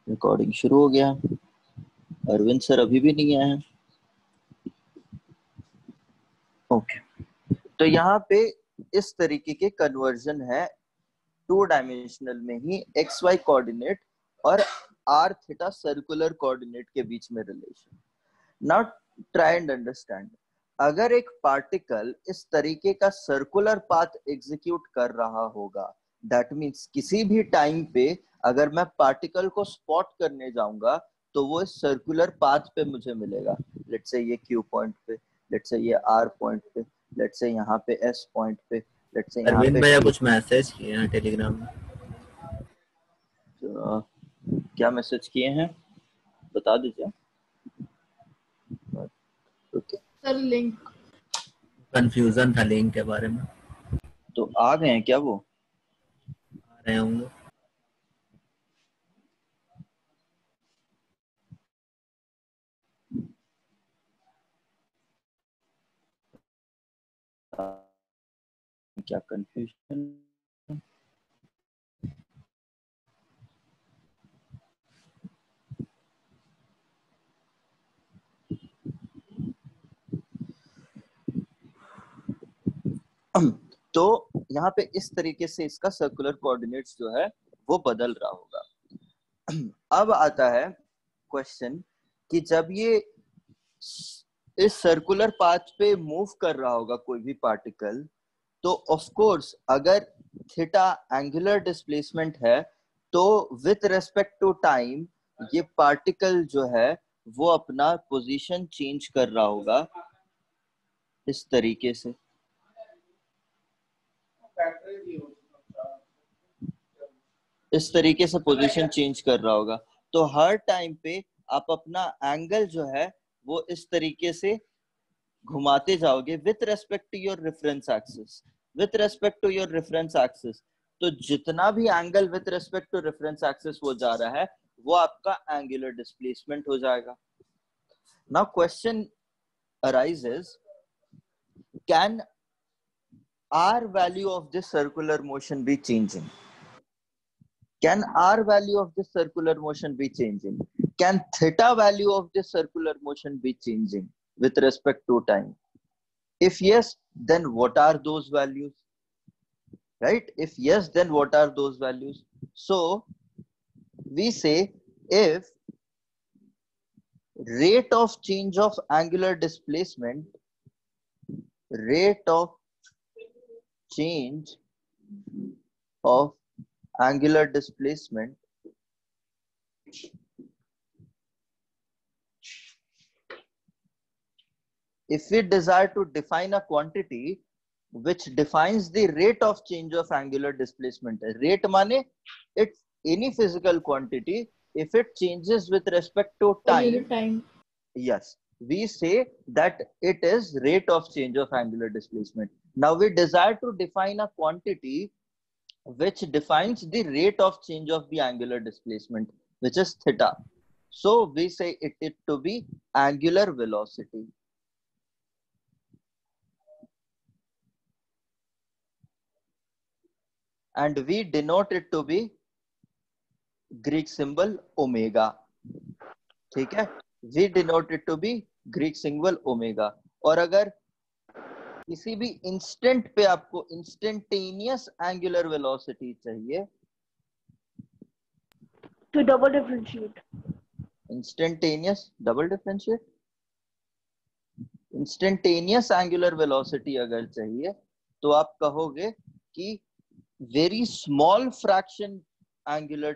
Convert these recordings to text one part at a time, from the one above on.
Recording शुरू हो गया। अरविंद सर अभी भी नहीं आए हैं। ओके, तो यहाँ पे इस तरीके के कन्वर्जन है टू डायमेंशनल में ही एक्स वाई कोऑर्डिनेट और आर थीटा सर्कुलर कोऑर्डिनेट के बीच में relation. Now try and understand, अगर एक पार्टिकल इस तरीके का सर्कुलर पाथ एग्जीक्यूट कर रहा होगा, दैट मीन्स किसी भी टाइम पे अगर मैं पार्टिकल को स्पॉट करने जाऊंगा तो वो इस सर्कुलर पाथ पे मुझे मिलेगा। लेट्स से ये क्यू पॉइंट पे, लेट्स से ये आर पॉइंट पे, लेट्स से यहाँ पे एस पॉइंट पे, लेट्स से यहाँ अरविंद पे भैया टी। कुछ मैसेज किए हैं टेलीग्राम में। तो, क्या मैसेज किए हैं बता दीजिए। ओके, सर लिंक कंफ्यूजन था लिंक के बारे में। तो आ गए हैं क्या वो? आ रहे होंगे। क्या कंफ्यूजन? तो यहाँ पे इस तरीके से इसका सर्कुलर कोऑर्डिनेट्स जो है वो बदल रहा होगा। अब आता है क्वेश्चन कि जब ये इस सर्कुलर पाथ पे मूव कर रहा होगा कोई भी पार्टिकल, तो ऑफ कोर्स अगर थीटा एंगुलर डिस्प्लेसमेंट है तो विथ रेस्पेक्ट टू टाइम ये पार्टिकल जो है वो अपना पोजीशन चेंज कर रहा होगा इस तरीके से। इस तरीके से पोजीशन चेंज कर रहा होगा, तो हर टाइम पे आप अपना एंगल जो है वो इस तरीके से घुमाते जाओगे with respect to your reference axis. With respect to your reference axis, तो जितना भी angle with respect to reference axis वो जा रहा है वो आपका एंगुलर डिस्प्लेसमेंट हो जाएगा। Now question arises, can r value of this circular motion be changing? Can r value of this circular motion be changing? Can theta value of this circular motion be changing with respect to time? If yes, then what are those values? Right? If yes, then what are those values? So we say if rate of change of angular displacement, rate of change of angular displacement if we desire to define a quantity which defines the rate of change of angular displacement, rate mane it's any physical quantity if it changes with respect to time, yes, we say that it is rate of change of angular displacement. Now we desire to define a quantity which defines the rate of change of the angular displacement, which is theta. So we say it to be angular velocity. And we denote it to be Greek symbol omega. ठीक है, we denote it to be Greek symbol omega. और अगर किसी भी instant पे आपको instantaneous angular velocity चाहिए, to double differentiate, instantaneous double differentiate, instantaneous angular velocity अगर चाहिए तो आप कहोगे कि very small fraction angular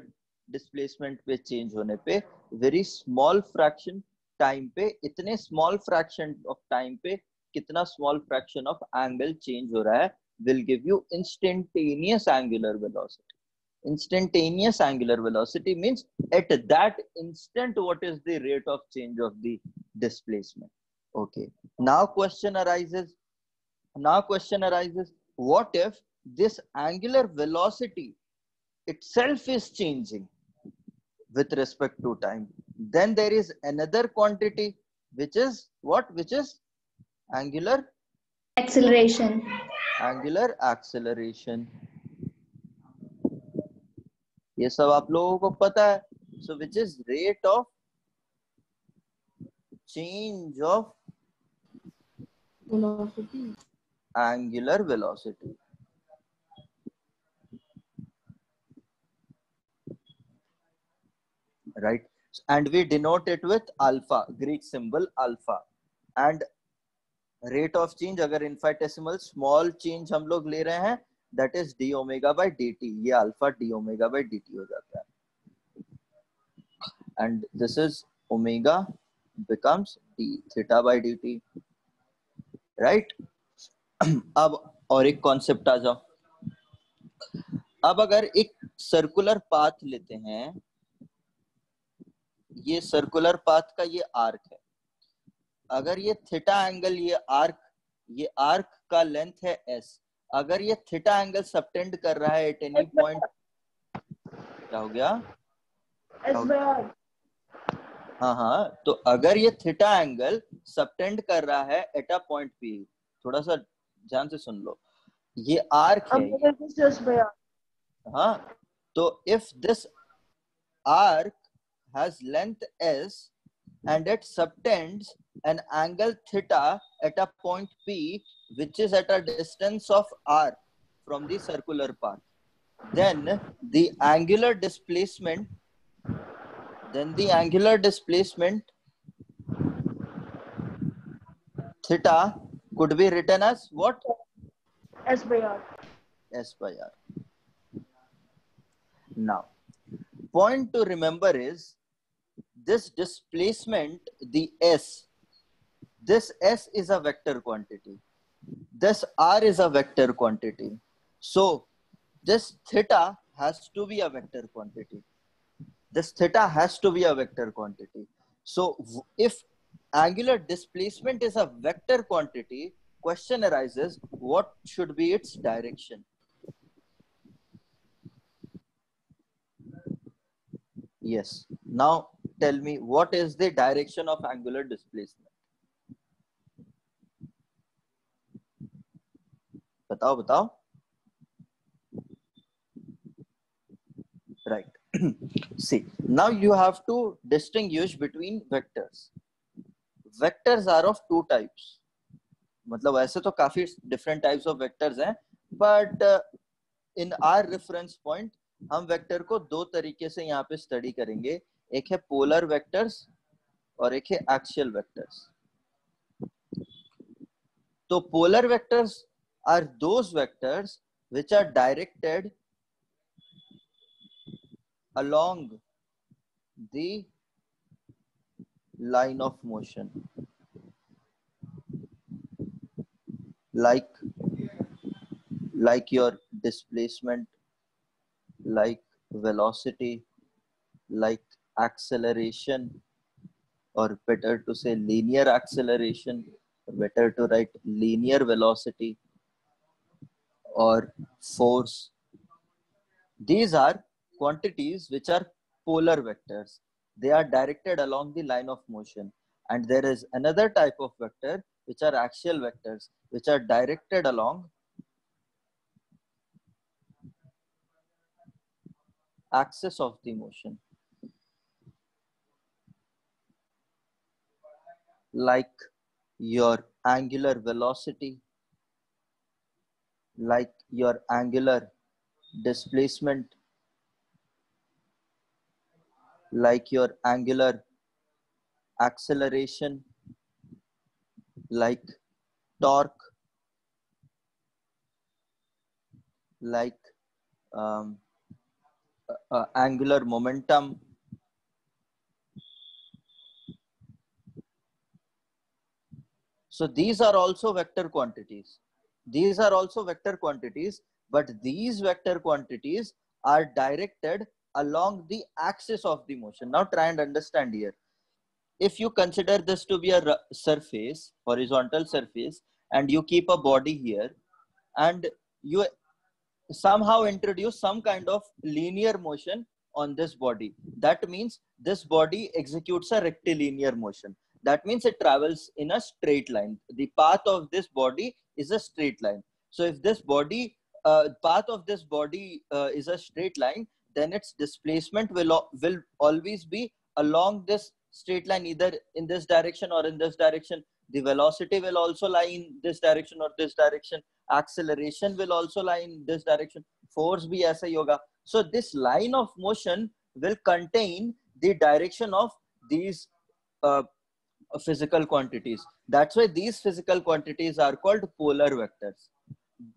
displacement पे चेंज होने पे, वेरी स्मॉल फ्रैक्शन टाइम पे, इतने स्मॉल फ्रैक्शन ऑफ टाइम पे कितना small fraction of angle change हो रहा है will give you instantaneous angular velocity. Instantaneous angular velocity means at that instant what is the rate of change of the displacement. Okay, now question arises, what if this angular velocity itself is changing with respect to time? Then there is another quantity which is what? Which is angular acceleration. Angular acceleration. ये सब आप लोगों को पता है, So which is rate of change of Velocity. angular velocity. Right? And we denote it with alpha, Greek symbol alpha. And rate of change अगर infinitesimal small change हम लोग ले रहे हैं, that is d omega by dt. ये alpha d omega by dt हो जाता है. And this is omega becomes d theta by dt. Right? अब और एक कॉन्सेप्ट आ जाओ. अब अगर एक सर्कुलर पाथ लेते हैं, ये सर्कुलर पाथ का ये आर्क है. अगर ये थीटा एंगल, ये आर्क का लेंथ है s. अगर ये थीटा एंगल सबटेंड कर रहा है एट एनी पॉइंट, क्या हो गया? S by R. हाँ, तो अगर ये थीटा एंगल सबटेंड कर रहा है एट अ पॉइंट p, थोड़ा सा ध्यान से सुन लो, ये आर्क है. S by R. हाँ, तो if this arc has length s and it subtends an angle theta at a point p which is at a distance of r from the circular path, then the angular displacement theta could be written as what? S by R. S by r. Now, point to remember is this displacement, this s is a vector quantity. This r is a vector quantity. So this theta has to be a vector quantity. So if angular displacement is a vector quantity, question arises, what should be its direction? Yes. Now tell me, what is the direction of angular displacement? बताओ. Right. See, now you have to distinguish between vectors. Vectors are of two types. मतलब ऐसे तो काफी different types of vectors हैं, but in our reference point हम vector को दो तरीके से यहाँ पे स्टडी करेंगे. एक है पोलर वेक्टर्स और एक है एक्सियल वेक्टर्स. तो polar vectors are those vectors which are directed along the line of motion, like your displacement, like velocity, like acceleration, or better to say linear acceleration, better to write linear velocity, or force. These are quantities which are polar vectors. They are directed along the line of motion. And there is another type of vector which are axial vectors, which are directed along axis of the motion, like your angular velocity, like your angular displacement, like your angular acceleration, like torque, like angular momentum. So these are also vector quantities. But these vector quantities are directed along the axis of the motion. Now try and understand here. If you consider this to be a surface, horizontal surface, and you keep a body here, and you somehow introduce some kind of linear motion on this body, that means this body executes a rectilinear motion. That means it travels in a straight line. The path of this body is a straight line. So if this body, path of this body is a straight line, then its displacement will always be along this straight line, either in this direction or in this direction. The velocity will also lie in this direction or this direction. Acceleration will also lie in this direction. Force bhi aisa hi hoga. So this line of motion will contain the direction of these physical quantities. That's why these physical quantities are called polar vectors.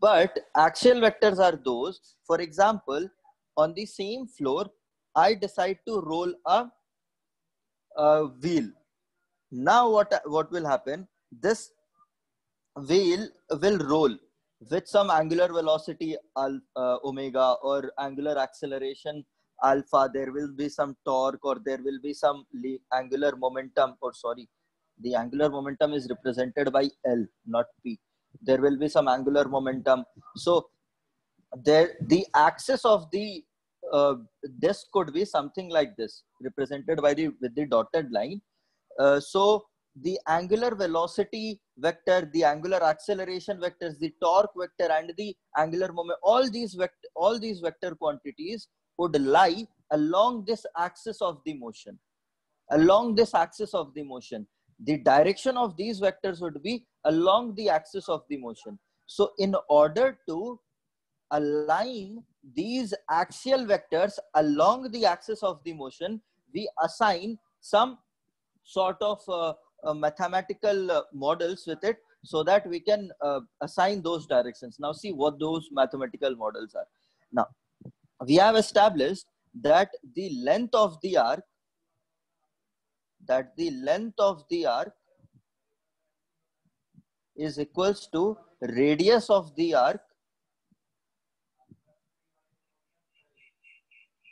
But axial vectors are those, for example, on the same floor, I decide to roll a wheel. Now what will happen? This wheel will roll with some angular velocity omega, or angular acceleration alpha. There will be some torque, or there will be some angular momentum, or sorry, the angular momentum is represented by L, not P. There will be some angular momentum. So the axis of the disc could be something like this, represented by with the dotted line. So the angular velocity vector, the angular acceleration vectors, the torque vector, and the angular moment, all these vector quantities would lie along this axis of the motion. Along this axis of the motion, the direction of these vectors would be along the axis of the motion. So in order to align these axial vectors along the axis of the motion, we assign some sort of mathematical models with it, so that we can assign those directions. Now see what those mathematical models are. Now we have established that the length of the arc, is equals to radius of the arc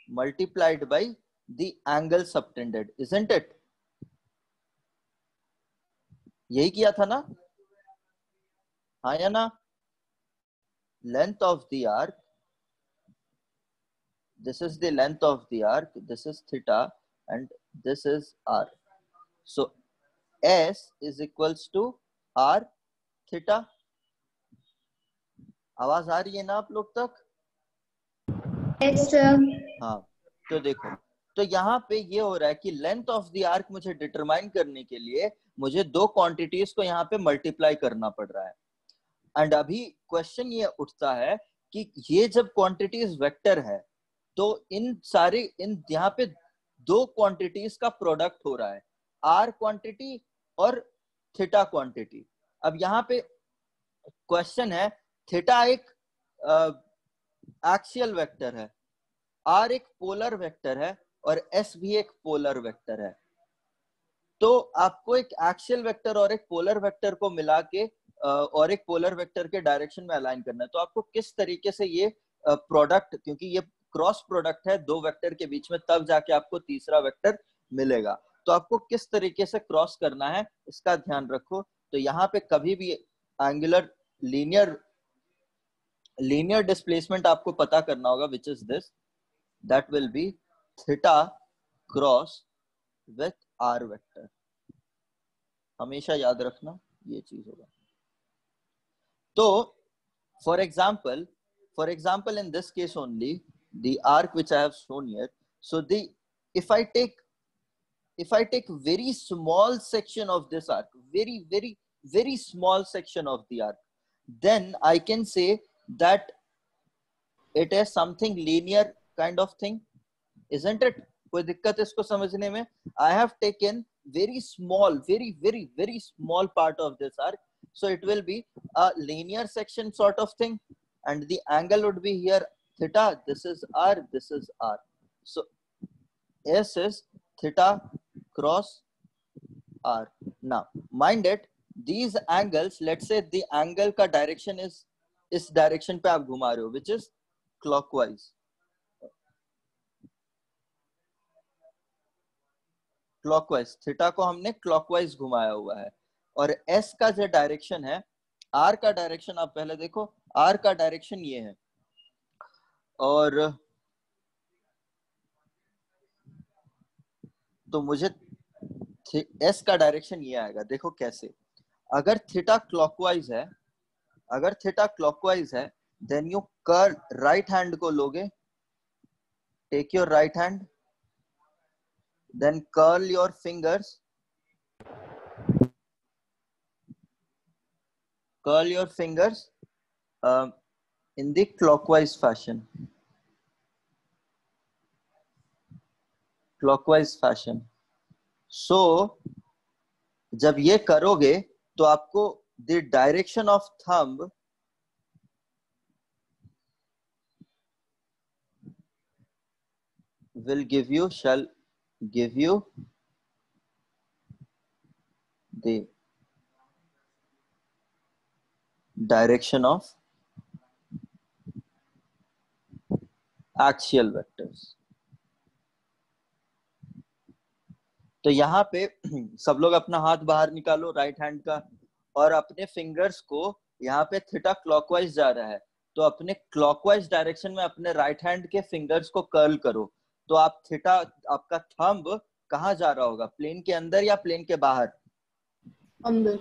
multiplied by the angle subtended, isn't it? यही किया था ना? हाँ या ना? Length of the arc, this is the length of the arc, this is theta, and this is r. So S is equals to r theta. आवाज आ रही है ना आप लोग तक? Yes, sir. हाँ, तो देखो, तो यहाँ पे ये हो रहा है कि लेंथ ऑफ द आर्क मुझे डिटरमाइन करने के लिए मुझे दो क्वांटिटीज को यहाँ पे मल्टीप्लाई करना पड़ रहा है. एंड अभी क्वेश्चन ये उठता है कि ये जब क्वांटिटीज वेक्टर है, तो इन यहाँ पे दो क्वांटिटीज का प्रोडक्ट हो रहा है, आर क्वांटिटी और थीटा क्वांटिटी. अब यहाँ पे क्वेश्चन है, थीटा एक एक्सियल वेक्टर है, आर एक पोलर वेक्टर है, और एस भी एक पोलर वेक्टर है. तो आपको एक एक्सियल वेक्टर और एक पोलर वेक्टर को मिला के और एक पोलर वेक्टर के डायरेक्शन में अलाइन करना है. तो आपको किस तरीके से ये प्रोडक्ट, क्योंकि ये क्रॉस प्रोडक्ट है दो वेक्टर के बीच में, तब जाके आपको तीसरा वेक्टर मिलेगा. तो आपको किस तरीके से क्रॉस करना है इसका ध्यान रखो. तो यहाँ पे कभी भी एंगुलर लीनियर डिस्प्लेसमेंट आपको पता करना होगा, which is this, that will be theta cross with r vector. हमेशा याद रखना ये चीज होगा. तो for example in this case only, the arc which I have shown here, so if I take very small section of this arc, very small section of the arc, then I can say that it is something linear kind of thing, isn't it? कोई दिक्कत इसको समझने में? I have taken very small, very small part of this arc, so it will be a linear section sort of thing, and the angle would be here theta. This is r, this is r. So S is theta cross r. Now mind it, these angles, let's say the angle का direction is इस direction पे आप घुमा रहे हो, which is clockwise. Clockwise, theta को हमने clockwise घुमाया हुआ है, और एस का जो डायरेक्शन है, आर का डायरेक्शन आप पहले देखो, आर का डायरेक्शन ये है, और तो मुझे एस का डायरेक्शन ये आएगा. देखो कैसे, अगर थीटा क्लॉकवाइज है, then you curl right hand को लोगे, take your right hand, then curl your fingers, in the clockwise fashion. So जब ये करोगे तो आपको the direction of thumb shall give you the direction of axial vectors. तो यहाँ पे सब लोग अपना हाथ बाहर निकालो राइट हैंड का, और अपने फिंगर्स को यहाँ पे थीटा क्लॉकवाइज जा रहा है, तो अपने क्लॉकवाइज डायरेक्शन में अपने राइट हैंड के फिंगर्स को कर्ल करो। तो आप थीटा, आपका थंब कहाँ जा रहा होगा, प्लेन के अंदर या प्लेन के बाहर? अंदर।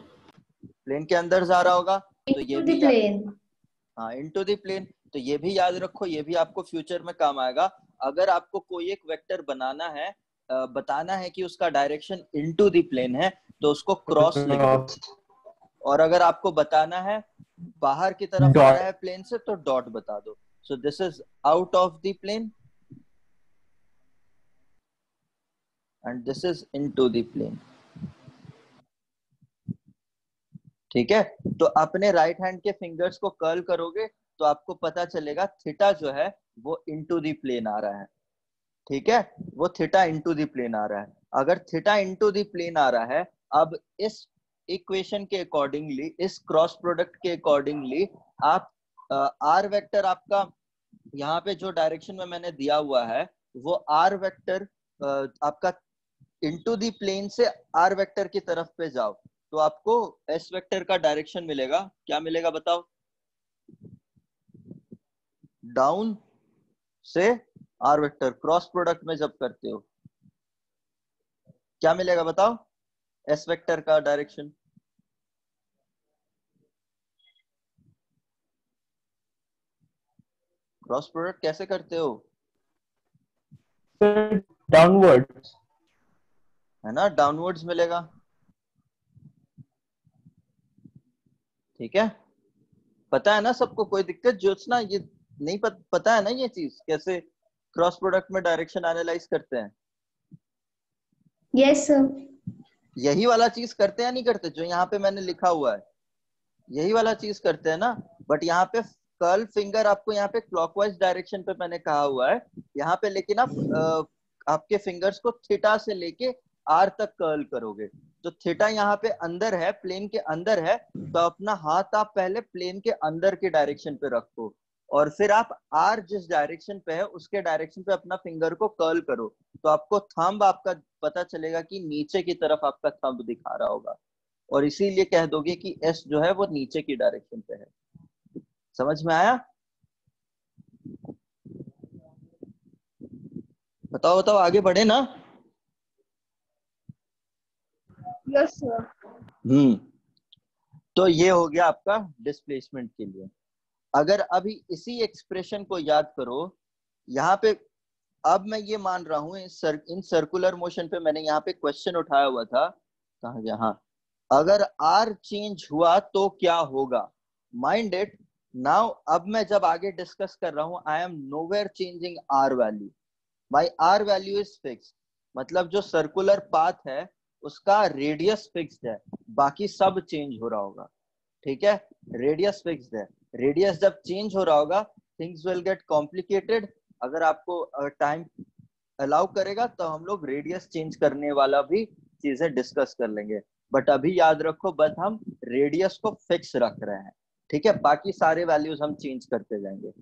प्लेन के अंदर जा रहा होगा। तो ये भी प्लेन, हाँ, इनटू द प्लेन। तो ये भी याद रखो, ये भी आपको फ्यूचर में काम आएगा। अगर आपको कोई एक वेक्टर बनाना है, बताना है कि उसका डायरेक्शन इनटू द प्लेन है, तो उसको क्रॉस लिख दो। और अगर आपको बताना है बाहर की तरफ आ रहा है प्लेन से, तो डॉट बता दो। So this is out of the plane and this is into the plane. ठीक है, तो अपने राइट हैंड के फिंगर्स को कर्ल करोगे तो आपको पता चलेगा थीटा जो है वो इनटू द प्लेन आ रहा है। ठीक है, वो थीटा इनटू द प्लेन आ रहा है। अगर थीटा इनटू द प्लेन आ रहा है, अब इस इक्वेशन के अकॉर्डिंगली, इस क्रॉस प्रोडक्ट के अकॉर्डिंगली आप आर वेक्टर आपका यहाँ पे जो डायरेक्शन में मैंने दिया हुआ है, वो आर वेक्टर आपका इनटू द प्लेन से आर वेक्टर की तरफ पे जाओ, तो आपको एस वेक्टर का डायरेक्शन मिलेगा। क्या मिलेगा बताओ? डाउन से आर वेक्टर क्रॉस प्रोडक्ट में जब करते हो क्या मिलेगा बताओ? एस वेक्टर का डायरेक्शन। क्रॉस प्रोडक्ट कैसे करते हो? डाउनवर्ड्स, है ना, डाउनवर्ड्स मिलेगा। ठीक है, पता है ना सबको? कोई दिक्कत ज्योत्सना? ये नहीं पता है ना ये चीज, कैसे क्रॉस प्रोडक्ट में डायरेक्शन एनालाइज करते हैं? Yes sir. यही वाला चीज करते हैं नहीं करते? जो यहाँ पे मैंने लिखा हुआ है यही वाला चीज करते हैं ना। बट यहाँ पे कर्ल फिंगर आपको यहाँ पे क्लॉकवाइज डायरेक्शन पे मैंने कहा हुआ है यहाँ पे, लेकिन आप आपके फिंगर्स को थीटा से लेके आर तक कर्ल करोगे। तो थीटा यहाँ पे अंदर है, प्लेन के अंदर है, तो अपना हाथ आप पहले प्लेन के अंदर के डायरेक्शन पे रखो, और फिर आप आर जिस डायरेक्शन पे है उसके डायरेक्शन पे अपना फिंगर को कर्ल करो, तो आपको थंब आपका पता चलेगा कि नीचे की तरफ आपका थंब दिखा रहा होगा, और इसीलिए कह दोगे कि एस जो है वो नीचे की डायरेक्शन पे है। समझ में आया? बताओ बताओ, आगे बढ़े ना? Yes sir. तो ये हो गया आपका डिस्प्लेसमेंट के लिए। अगर अभी इसी एक्सप्रेशन को याद करो, यहाँ पे अब मैं ये मान रहा हूं इन सर्कुलर मोशन पे मैंने यहाँ पे क्वेश्चन उठाया हुआ था, कहा गया? हाँ, अगर आर चेंज हुआ तो क्या होगा? Mind it now. अब मैं जब आगे डिस्कस कर रहा हूं, I am nowhere changing r value, my r value is fix. मतलब जो सर्कुलर पाथ है उसका रेडियस फिक्स्ड है, बाकी सब चेंज हो रहा होगा। ठीक है, रेडियस फिक्स्ड है। रेडियस जब चेंज हो रहा होगा, थिंग्स विल गेट कॉम्प्लिकेटेड। अगर आपको टाइम अलाउ करेगा तो हम लोग रेडियस चेंज करने वाला भी चीजें डिस्कस कर लेंगे, बट अभी याद रखो बस हम रेडियस को फिक्स रख रहे हैं। ठीक है, बाकी सारे वैल्यूज हम चेंज करते जाएंगे।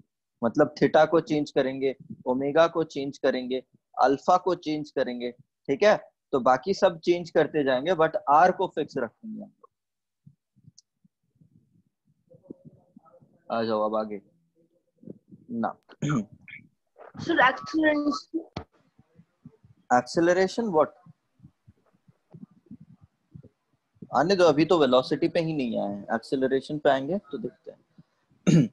मतलब थीटा को चेंज करेंगे, ओमेगा को चेंज करेंगे, अल्फा को चेंज करेंगे। ठीक है, तो बाकी सब चेंज करते जाएंगे, बट आर को फिक्स रखेंगे हम लोग। आ जाओ अब आगे ना। Sir acceleration. Acceleration what? आने दो, अभी तो वेलोसिटी पे ही नहीं आए हैं, एक्सेलरेशन पे आएंगे तो देखते हैं।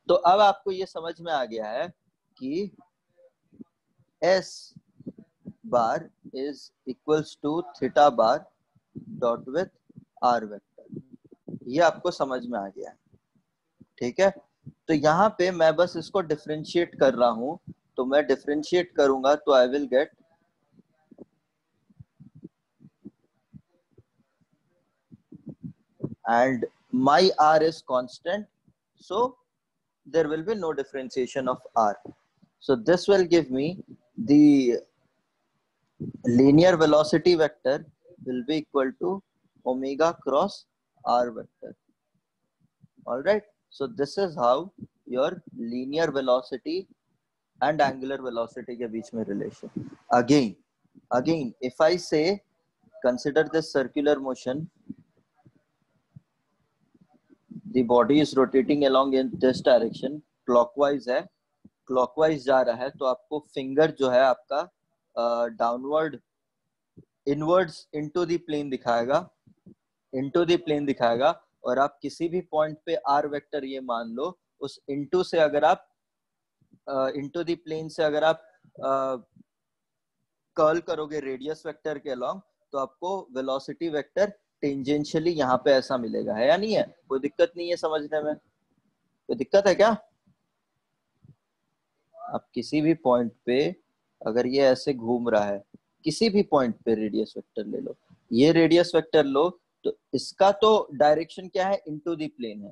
तो अब आपको ये समझ में आ गया है कि S bar is equals to theta bar dot with R vector. ये आपको समझ में आ गया है, ठीक है। तो यहाँ पे मैं बस इसको डिफरेंशिएट कर रहा हूं, तो मैं डिफरेंशिएट करूंगा तो I will get and my R is constant, so there will be no differentiation of R. So this will give me the linear velocity vector will be equal to omega cross R vector. All right, so this is how your linear velocity and angular velocity के बीच में relation. Again if I say consider this circular motion, the body is rotating along in this direction, clockwise है, clockwise जा रहा है, तो आपको finger जो है आपका downward inwards into the plane दिखाएगा, और आप किसी भी पॉइंट पे आर वेक्टर ये मान लो, उस इनटू से अगर आप इनटू द प्लेन से अगर आप कर्ल करोगे रेडियस वेक्टर के अलॉन्ग, तो आपको वेलोसिटी वेक्टर टेंजेंशियली यहाँ पे ऐसा मिलेगा, है या नहीं है? कोई दिक्कत नहीं है समझने में? कोई दिक्कत है क्या? आप किसी भी पॉइंट पे अगर ये ऐसे घूम रहा है, किसी भी पॉइंट पे रेडियस वेक्टर ले लो, ये रेडियस वेक्टर लो, तो इसका तो डायरेक्शन क्या है? इनटू द प्लेन है,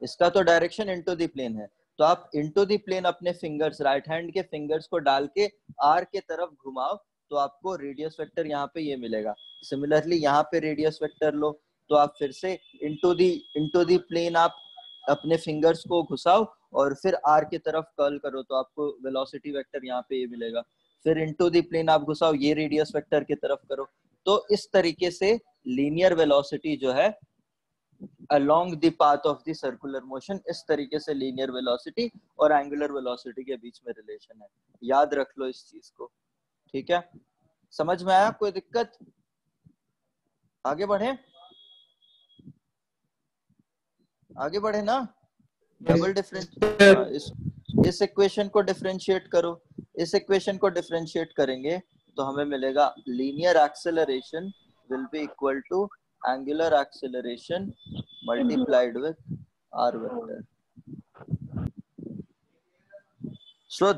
इसका तो डायरेक्शन इनटू द प्लेन है। तो आप इनटू द प्लेन अपने फिंगर्स, राइट हैंड के फिंगर्स को डाल के आर के तरफ घुमाओ, तो आपको रेडियस वेक्टर यहाँ पे ये मिलेगा। सिमिलरली यहाँ पे रेडियस वेक्टर लो, तो आप फिर से इनटू द प्लेन आप अपने फिंगर्स को घुसाओ और फिर आर की तरफ कर्ल करो, तो आपको वेलोसिटी वेक्टर यहाँ पे ये मिलेगा। फिर इनटू द प्लेन आप घुसाओ, ये रेडियस वेक्टर की तरफ करो। तो इस तरीके से लीनियर वेलोसिटी जो है along the path of the circular motion, इस तरीके से लीनियर वेलोसिटी और एंगुलर वेलोसिटी के बीच में रिलेशन है। याद रख लो इस चीज को, ठीक है? समझ में आया? कोई दिक्कत? आगे बढ़े ना। डबल डिफरेंस, इस इक्वेशन को डिफरेंशिएट करो, इस इक्वेशन को डिफरेंशिएट करेंगे तो हमें मिलेगा linear acceleration will be equal to angular acceleration multiplied with r vector. So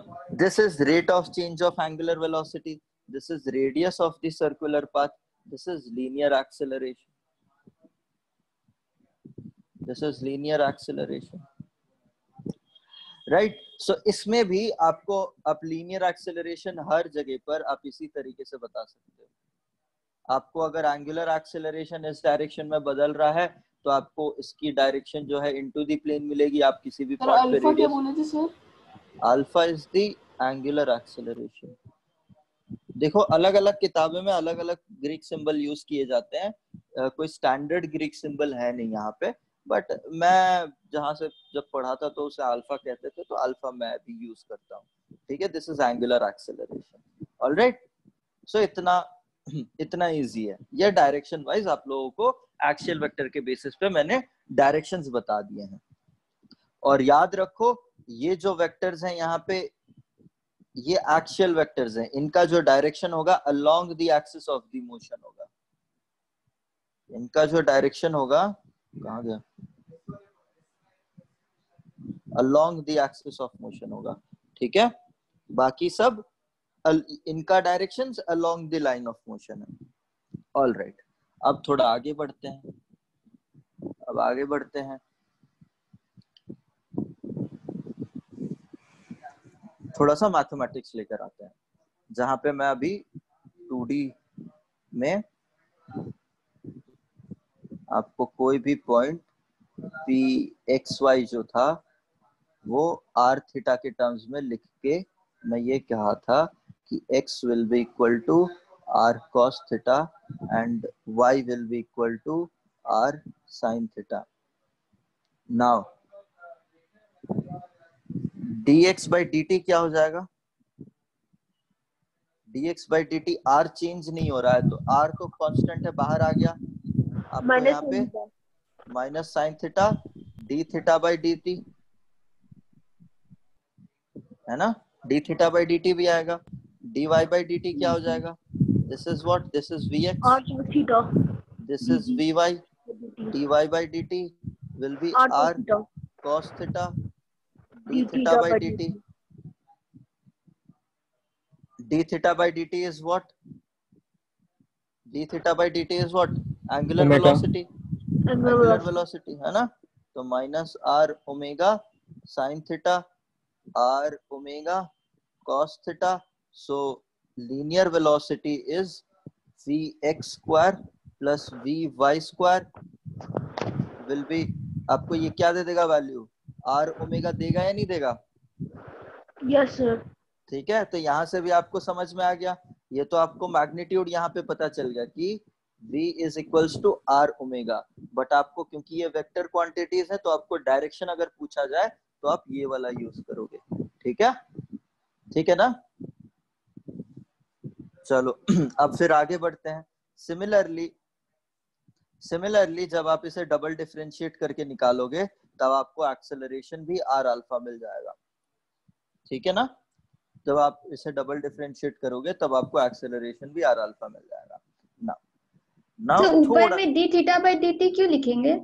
this is rate of change of angular velocity, this is radius of the circular path, this is linear acceleration, this is linear acceleration, right? So इसमें भी आपको अब linear acceleration हर जगह पर आप इसी तरीके से बता सकते हो। आपको अगर एंगुलर एक्सेलरेशन इस डायरेक्शन में बदल रहा है, तो आपको इसकी डायरेक्शन जो है इनटू द प्लेन मिलेगी। आप किसी भी पॉइंट पे अल्फा क्या बोले थे sir? Alpha is the angular acceleration. देखो अलग अलग किताबों में अलग अलग ग्रीक सिंबल यूज किए जाते हैं, कोई स्टैंडर्ड ग्रीक सिंबल है नहीं यहाँ पे, बट मैं जहाँ से जब पढ़ा था तो उसे अल्फा कहते थे, तो अल्फा मैं भी यूज करता हूँ, ठीक है? This is angular acceleration. Alright, so इतना इजी है। ये डायरेक्शन वाइज आप लोगों को एक्सियल वेक्टर के बेसिस पे मैंने डायरेक्शंस बता दिए हैं। और याद रखो ये जो वेक्टर्स हैं यहाँ पे, ये एक्सियल वेक्टर्स हैं, इनका जो डायरेक्शन होगा along the axis of the motion होगा। इनका जो डायरेक्शन होगा, कहाँ गया, along the axis of motion होगा, ठीक है? बाकी सब इनका directions along the line of motion है। ऑल राइट, अब थोड़ा आगे बढ़ते हैं। थोड़ा सा मैथमेटिक्स लेकर आते हैं, जहां पे मैं अभी 2D में आपको कोई भी पॉइंट PXY जो था वो R थीटा के टर्म्स में लिख के मैं ये कहा था कि x will be equal to R cos theta and y will be equal to R sin theta. Now dx by dt क्या हो जाएगा? dx by dt R change नहीं हो रहा है, तो R तो कांस्टेंट है, बाहर आ गया। आपको यहाँ पे minus sine theta d theta by dt है ना? d थीटा बाई dt भी आएगा, dy बाई dt क्या हो जाएगा, this is what, this is vx, R cos theta. this is vy, dy by dt will be R cos r theta. cos theta d D theta by by dt. d theta by dt is what, d theta by dt is what, angular Omega. velocity, Angular angular velocity. velocity है ना, तो minus r omega sin theta r omega cos theta, so linear velocity is vx square plus vy square will be, आपको ये क्या दे देगा value, r omega देगा या नहीं देगा, Yes, sir. ठीक है। तो यहाँ से भी आपको समझ में आ गया, ये तो आपको मैग्नीट्यूड यहाँ पे पता चल गया कि v is equals to r omega, but आपको क्योंकि ये वेक्टर क्वांटिटीज है तो आपको डायरेक्शन अगर पूछा जाए तो आप ये वाला यूज करोगे, ठीक है, ठीक है ना। चलो अब फिर आगे बढ़ते हैं। सिमिलरली जब आप इसे डबल डिफरेंशिएट करके निकालोगे तब आपको एक्सेलरेशन भी r अल्फा मिल जाएगा, ठीक है ना। जब आप इसे डबल डिफरेंशिएट करोगे तब आपको एक्सेलरेशन भी r अल्फा मिल जाएगा ना। तो ऊपर थोड़ा में d थीटा बाई dt क्यों लिखेंगे?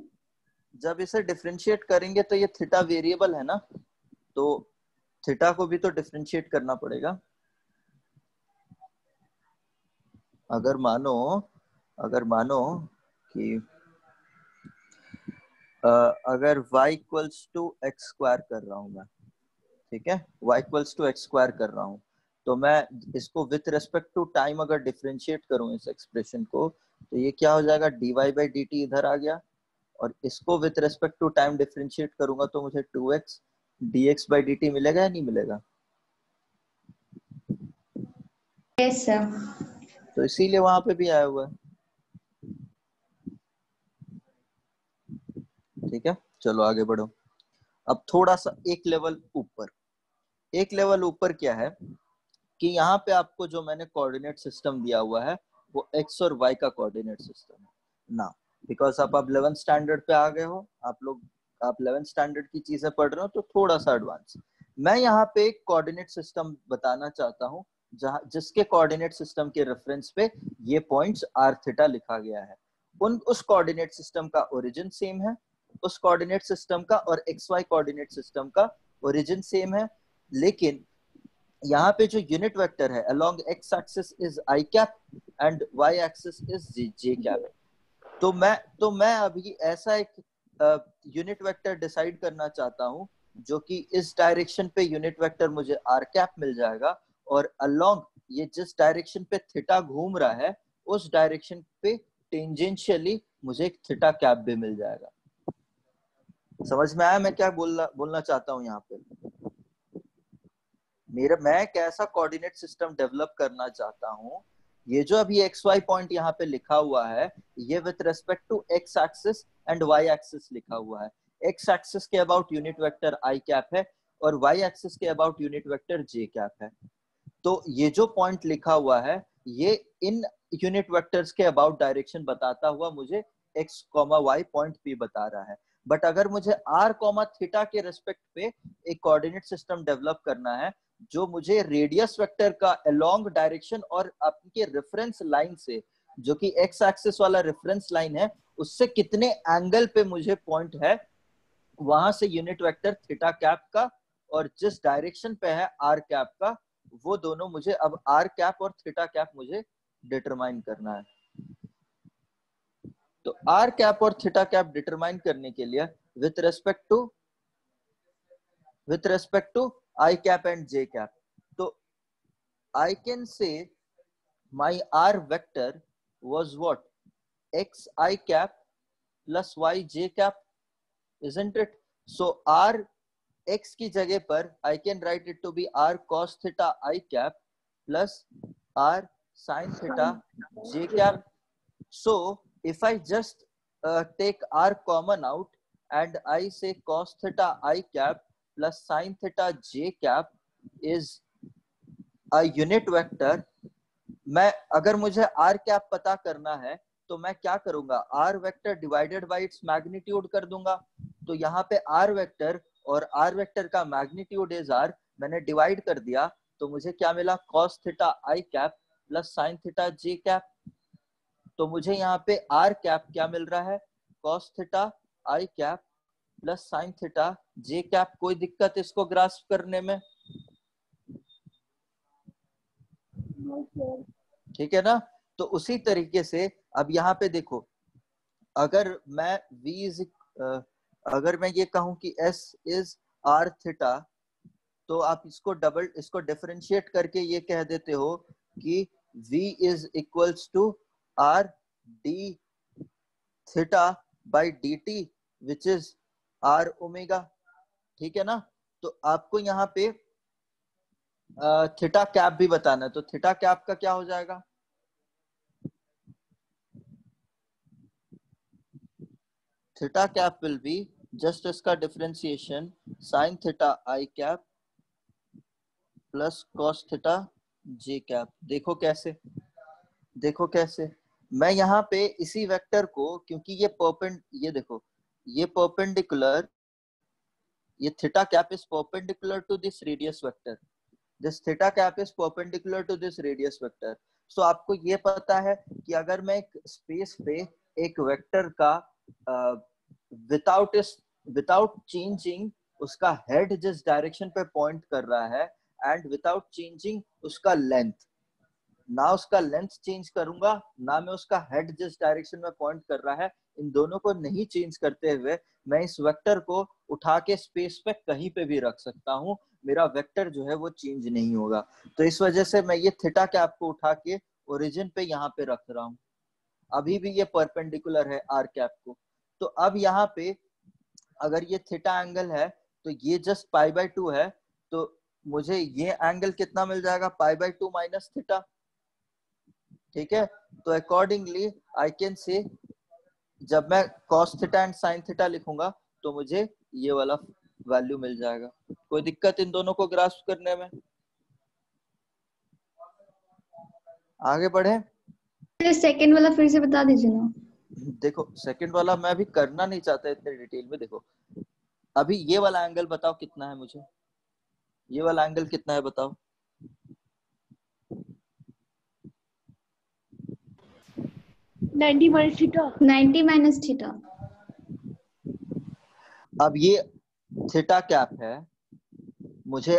जब इसे डिफरेंशिएट करेंगे तो ये थीटा वेरिएबल है ना, तो थीटा को भी तो डिफरेंशिएट करना पड़ेगा। अगर मानो कि अगर y equals to x square कर रहा हूं मैं, ठीक है, y equals to x square कर रहा हूं, तो मैं इसको विथ रिस्पेक्ट टू टाइम अगर डिफरेंशिएट करूं इस एक्सप्रेशन को, तो ये क्या हो जाएगा, dy बाई dt इधर आ गया, और इसको with respect to time differentiate करूंगा तो मुझे 2x dx बाई dt मिलेगा या नहीं मिलेगा। Yes sir. तो इसीलिए वहां पे भी आया हुआ है, ठीक है। चलो आगे बढ़ो। अब थोड़ा सा एक लेवल ऊपर क्या है कि यहाँ पे आपको जो मैंने कोऑर्डिनेट सिस्टम दिया हुआ है वो x और y का कोऑर्डिनेट सिस्टम है ना, बिकॉज आप 11th स्टैंडर्ड पे आ गए हो, आप 11th स्टैंडर्ड की चीजें पढ़ रहे हो तो थोड़ा सा एडवांस। मैं यहाँ पे एक कोऑर्डिनेट सिस्टम बताना चाहता हूँ जिसके कोऑर्डिनेट सिस्टम के रेफरेंस पे ये पॉइंट्स r थीटा लिखा गया है। उस कोऑर्डिनेट सिस्टम का ओरिजिन सेम है, उस कोऑर्डिनेट सिस्टम का और xy कोऑर्डिनेट सिस्टम का ओरिजिन सेम है, लेकिन यहाँ पे जो यूनिट वेक्टर है along x axis is i cap and y axis is j cap। तो मैं अभी ऐसा एक यूनिट वेक्टर डिसाइड करना चाहता हूँ जो कि इस डायरेक्शन पे यूनिट वेक्टर मुझे r कैप मिल जाएगा, और along ये जिस डायरेक्शन पे थीटा घूम रहा है उस डायरेक्शन पे टेंजेंशियली मुझे एक थीटा कैप भी मिल जाएगा। समझ में आया मैं क्या बोलना चाहता हूँ यहाँ पे। मैं कैसा कोऑर्डिनेट सिस्टम डेवलप करना चाहता हूँ, ये जो अभी xy पॉइंट यहाँ पे लिखा हुआ है ये with respect to x axis and y axis लिखा हुआ है। x एक्सिस के about unit vector i cap है और y एक्सिस के about unit vector j cap है। तो ये जो पॉइंट लिखा हुआ है ये इन यूनिट वेक्टर्स के अबाउट डायरेक्शन बताता हुआ मुझे x, y पॉइंट p बता रहा है। बट अगर मुझे r, थीटा के रेस्पेक्ट पे एक कोऑर्डिनेट सिस्टम डेवलप करना है जो मुझे रेडियस वेक्टर का अलोंग डायरेक्शन और आपके रेफरेंस लाइन से, जो कि x एक्सिस वाला रेफरेंस लाइन है, उससे कितने एंगल पे मुझे पॉइंट है वहां से यूनिट वेक्टर थीटा कैप का और जिस डायरेक्शन पे है r कैप का, वो दोनों मुझे अब r कैप और थीटा कैप मुझे डिटरमाइन करना है। तो r कैप और थीटा कैप डिटरमाइन करने के लिए with respect to I cap and j cap, तो I can say my r vector was what, x I cap plus y j cap, isn't it? So r x की जगह पर I can write it to be r cos theta I cap plus r sin theta j cap. So if I just take r common out and I say cos theta I cap plus sin theta j cap is a unit vector। मैं अगर मुझे r cap पता करना है तो मैं क्या करूंगा, r vector divided by its magnitude कर दूंगा। तो यहाँ पे r वेक्टर और r वेक्टर का मैग्नीट्यूड इज r, मैंने डिवाइड कर दिया तो मुझे क्या मिला, cos थीटा आई कैप प्लस sin थीटा जे कैप। तो मुझे यहाँ पे r कैप क्या मिल रहा है, cos थीटा आई कैप प्लस sin थीटा जे कैप। कोई दिक्कत इसको ग्रास्प करने में? No, sir. ठीक है ना। तो उसी तरीके से अब यहाँ पे देखो, अगर मैं v इज अगर मैं ये कहूं कि s इज r थीटा, तो आप इसको डिफरेंशिएट करके ये कह देते हो कि v is equals to r d theta by D t which is r omega. ठीक है ना। तो आपको यहाँ पे थीटा कैप भी बताना है, तो थीटा कैप का क्या हो जाएगा, theta cap will be just इसका डिफरेंशिएशन साइन थीटा आई कैप प्लस कॉस थीटा जे कैप। देखो कैसे, देखो कैसे मैं यहाँ पे इसी वेक्टर को, क्योंकि ये देखो ये परपेंडिकुलर, ये theta cap is perpendicular to this radius vector, this theta cap is perpendicular to this radius vector. So आपको ये पता है कि अगर मैं एक स्पेस पे एक वेक्टर का विदाउट चेंजिंग उसका हेड जिस डायरेक्शन पे पॉइंट कर रहा है एंड विदाउट चेंजिंग उसका लेंथ, ना उसका लेंथ चेंज करूंगा ना मैं उसका हेड जिस डायरेक्शन में पॉइंट कर रहा है, इन दोनों को नहीं चेंज करते हुए मैं इस वेक्टर को उठा के स्पेस पे कहीं पे भी रख सकता हूं, मेरा वेक्टर जो है वो चेंज नहीं होगा। तो इस वजह से मैं ये थीटा कैप को उठा के ओरिजिन पे यहाँ पे रख रहा हूं, अभी भी ये परपेंडिकुलर है आर कैप को। तो अब यहाँ पे अगर ये थीटा एंगल है तो ये जस्ट पाई बाय 2 है, तो मुझे ये एंगल कितना मिल जाएगा, पाई बाय 2 माइनस थीटा। ठीक है। तो अकॉर्डिंगली आई कैन से, जब मैं cos theta and sin theta लिखूंगा तो मुझे ये वाला वैल्यू मिल जाएगा। कोई दिक्कत इन दोनों को ग्रास्प करने में? आगे बढ़े। सेकंड वाला फिर से बता दीजिए ना। देखो सेकंड वाला मैं अभी करना नहीं चाहता इतने डिटेल में। देखो अभी ये वाला एंगल बताओ कितना है, मुझे ये वाला एंगल कितना है बताओ। 90 minus theta. 90 minus theta. अब ये थीटा कैप है, मुझे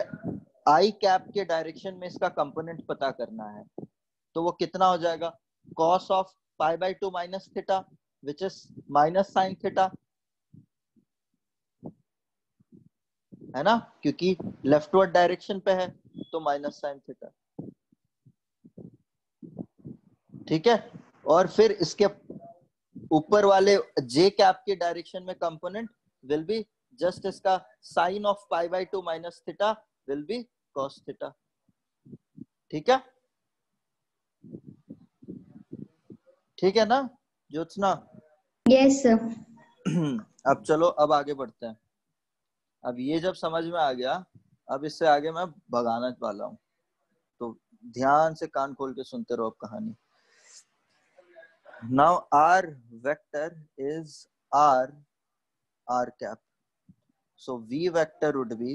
आई कैप के डायरेक्शन में इसका कंपोनेंट पता करना है, तो वो कितना हो जाएगा, cos of pi by 2 minus theta which is minus sine theta, है ना, क्योंकि लेफ्टवर्ड डायरेक्शन पे है तो माइनस साइन थीटा। ठीक है। और फिर इसके ऊपर वाले जे कैप के डायरेक्शन में कंपोनेंट विल बी जस्ट इसका sine of pi by 2 minus theta will be cos theta. ठीक है, ठीक है ना ज्योत्सना? Yes sir. अब चलो अब आगे बढ़ते हैं। अब ये जब समझ में आ गया, अब इससे आगे मैं भगाना वाला हूँ, तो ध्यान से कान खोल के सुनते रहो अब कहानी। Now r vector is r cap. So v vector would be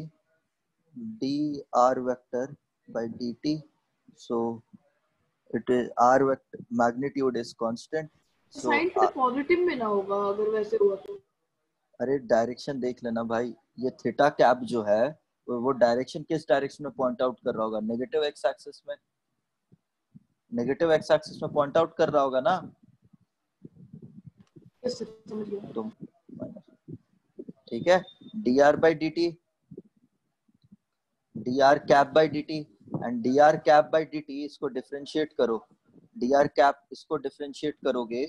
dr vector by dt. So it is r vector magnitude is constant. So sine theta positive में ना होगा अगर वैसे हुआ तो? अरे डायरेक्शन देख लेना भाई, ये थीटा कैप जो है वो डायरेक्शन किस डायरेक्शन में पॉइंट आउट कर रहा होगा, नेगेटिव एक्स एक्सिस में, नेगेटिव एक्स एक्सिस में पॉइंट आउट कर रहा होगा ना। यस सर, समझ गया। तो ठीक है, dr by dt, dr cap by dt and dr cap by dt इसको डिफरेंशिएट करो, dr cap इसको डिफरेंशिएट करोगे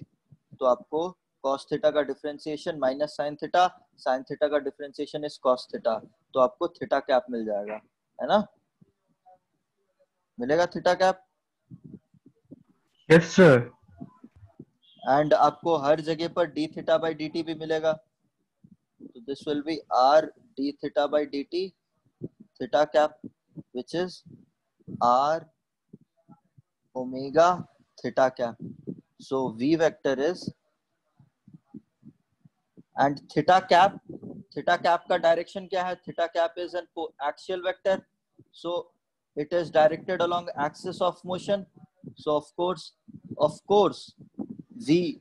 तो आपको cos थीटा का differentiation minus sin theta, sin theta का डिफरेंशिएशन इज cos थीटा, तो आपको थीटा कैप मिल जाएगा, है ना, मिलेगा theta cap. Yes sir. And आपको हर जगह पर d थीटा बाई dt भी मिलेगा, तो this will B r d theta by dt theta cap which is r omega theta cap. So v vector is, and theta cap का direction क्या है, theta cap is an axial vector, so it is directed along axis of motion. So of course the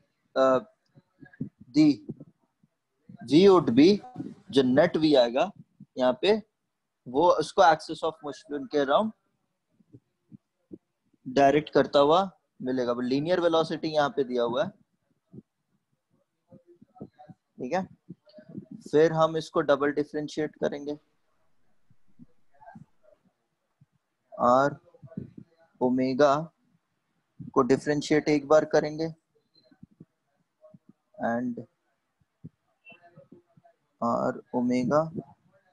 v would be, जो net v आएगा यहाँ पे, वो उसको axis of motion के अराउंड डायरेक्ट करता हुआ मिलेगा। लीनियर वेलोसिटी यहाँ पे दिया हुआ है, ठीक है। फिर हम इसको डबल डिफरेंशिएट करेंगे, आर ओमेगा को डिफरेंशिएट एक बार करेंगे एंड आर ओमेगा,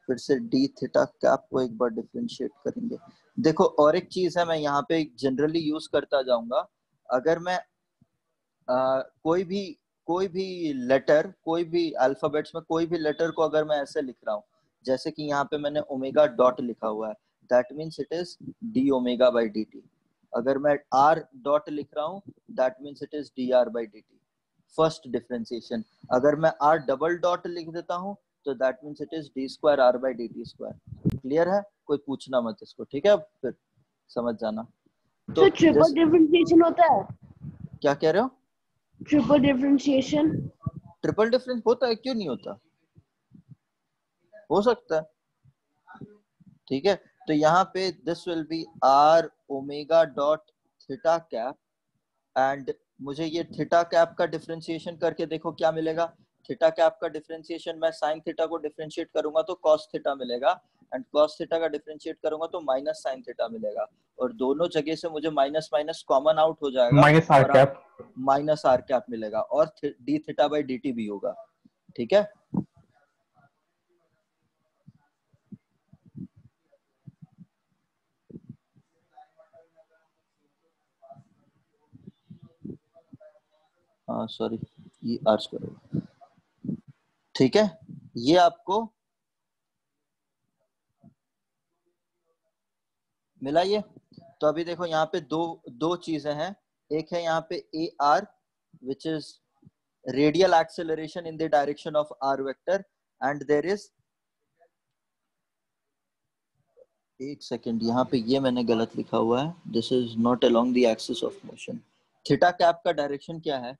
फिर से डी थीटा कैप को एक बार डिफरेंशिएट करेंगे। देखो और एक चीज है, मैं यहाँ पे जनरली यूज करता जाऊंगा। अगर मैं कोई भी लेटर, कोई भी अल्फाबेट्स में कोई भी लेटर को अगर मैं ऐसे लिख रहा हूँ, जैसे कि यहाँ पे मैंने ओमेगा डॉट लिखा हुआ है, that means it is D omega by D t. अगर मैं आर डॉट लिख रहा हूँ, that means it is d r by D t, first differentiation. अगर मैं आर डबल डॉट लिख देता हूँ तो that means it is d square r by D t square. Clear है? कोई पूछना मत इसको, ठीक है? फिर समझ जाना। तो ट्रिपल डिफरेंशिएशन होता है? क्या कह रहे हो? Triple differentiation? ट्रिपल डिफरेंस होता है, क्यों नहीं होता, हो सकता है, ठीक है। तो यहाँ पे this will be r omega dot theta cap, and मुझे ये थीटा कैप का डिफरेंशिएशन करके देखो क्या मिलेगा। थीटा कैप का डिफरेंशिएशन मैं साइन थीटा को डिफरेंशिएट करूंगा तो कॉस थीटा मिलेगा, एंड कॉस थीटा का डिफरेंशिएट करूंगा तो माइनस साइन थीटा मिलेगा, और दोनों जगह से मुझे माइनस माइनस कॉमन आउट हो जाएगा, minus r cap, minus r cap मिलेगा, और d theta by D t भी होगा, ठीक है। हाँ सॉरी, ये आर स्क्वायर, ठीक है। ये आपको मिला ये। तो अभी देखो यहाँ पे दो चीजें हैं। एक है यहाँ पे a r which is radial acceleration in the direction of r vector, and there is, एक सेकेंड, यहाँ पे ये मैंने गलत लिखा हुआ है, this is not along the axis of motion. Theta cap का डायरेक्शन क्या है?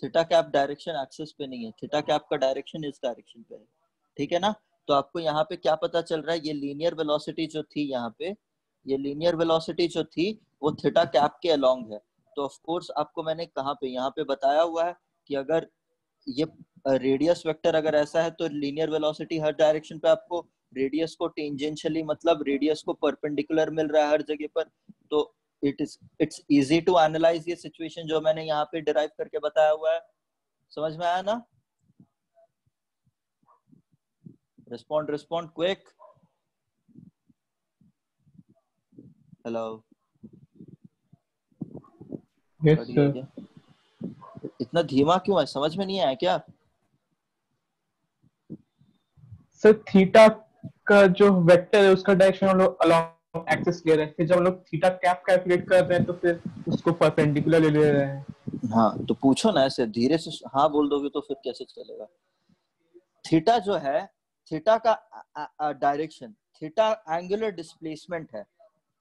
थीटा कैप डायरेक्शन एक्सिस पे नहीं है, थीटा कैप का डायरेक्शन इस डायरेक्शन पे है, ठीक है ना। तो आपको यहाँ पे क्या पता चल रहा है, ये लीनियर वेलोसिटी जो थी यहाँ पे, ये लीनियर वेलोसिटी जो थी वो थीटा कैप के अलोंग है। तो ऑफ कोर्स आपको मैंने कहाँ पे, यहाँ पे बताया हुआ है कि अगर ये रेडियस वेक्टर अगर ऐसा है तो लीनियर वेलोसिटी हर डायरेक्शन पे आपको रेडियस को टेंजेंशियली, मतलब रेडियस को परपेंडिकुलर मिल रहा है हर जगह पर। तो इट्स इजी टू एनालाइज ये सिचुएशन जो मैंने यहाँ पे डिराइव करके बताया हुआ है। समझ में आया ना? Respond quick. Hello, yes sir. इतना धीमा क्यों है, समझ में नहीं आया क्या? सर थीटा का जो वेक्टर है उसका डायरेक्शन हम लोग अलोंग एक्सिस ले रहे हैं, फिर जब हम लोग थीटा कैप कैलकुलेट कर रहे हैं तो फिर उसको परपेंडिकुलर ले रहे हैं। हाँ तो पूछो ना, ऐसे धीरे से हाँ बोल दोगे तो फिर कैसे चलेगा। थीटा जो है, थीटा का डायरेक्शन, थीटा एंगुलर डिस्प्लेसमेंट है,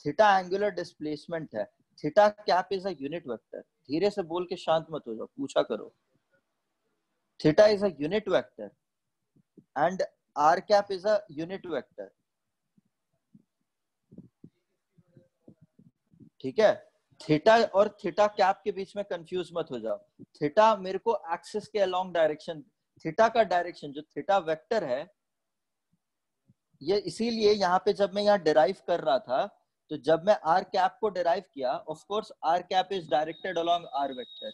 थीटा एंगुलर डिस्प्लेसमेंट है। Theta cap is a unit vector. धीरे से बोल के शांत मत हो जाओ, पूछा करो। Theta is a unit vector and r cap is a unit vector, ठीक है। थीटा और थीटा कैप के बीच में कंफ्यूज मत हो जाओ। थीटा मेरे को एक्सिस के अलोंग डायरेक्शन, थीटा का डायरेक्शन जो थीटा वेक्टर है, ये इसीलिए यहाँ पे जब मैं यहाँ डिराइव कर रहा था, तो जब मैं आर कैप को डिराइव किया, of course r cap is directed along r vector,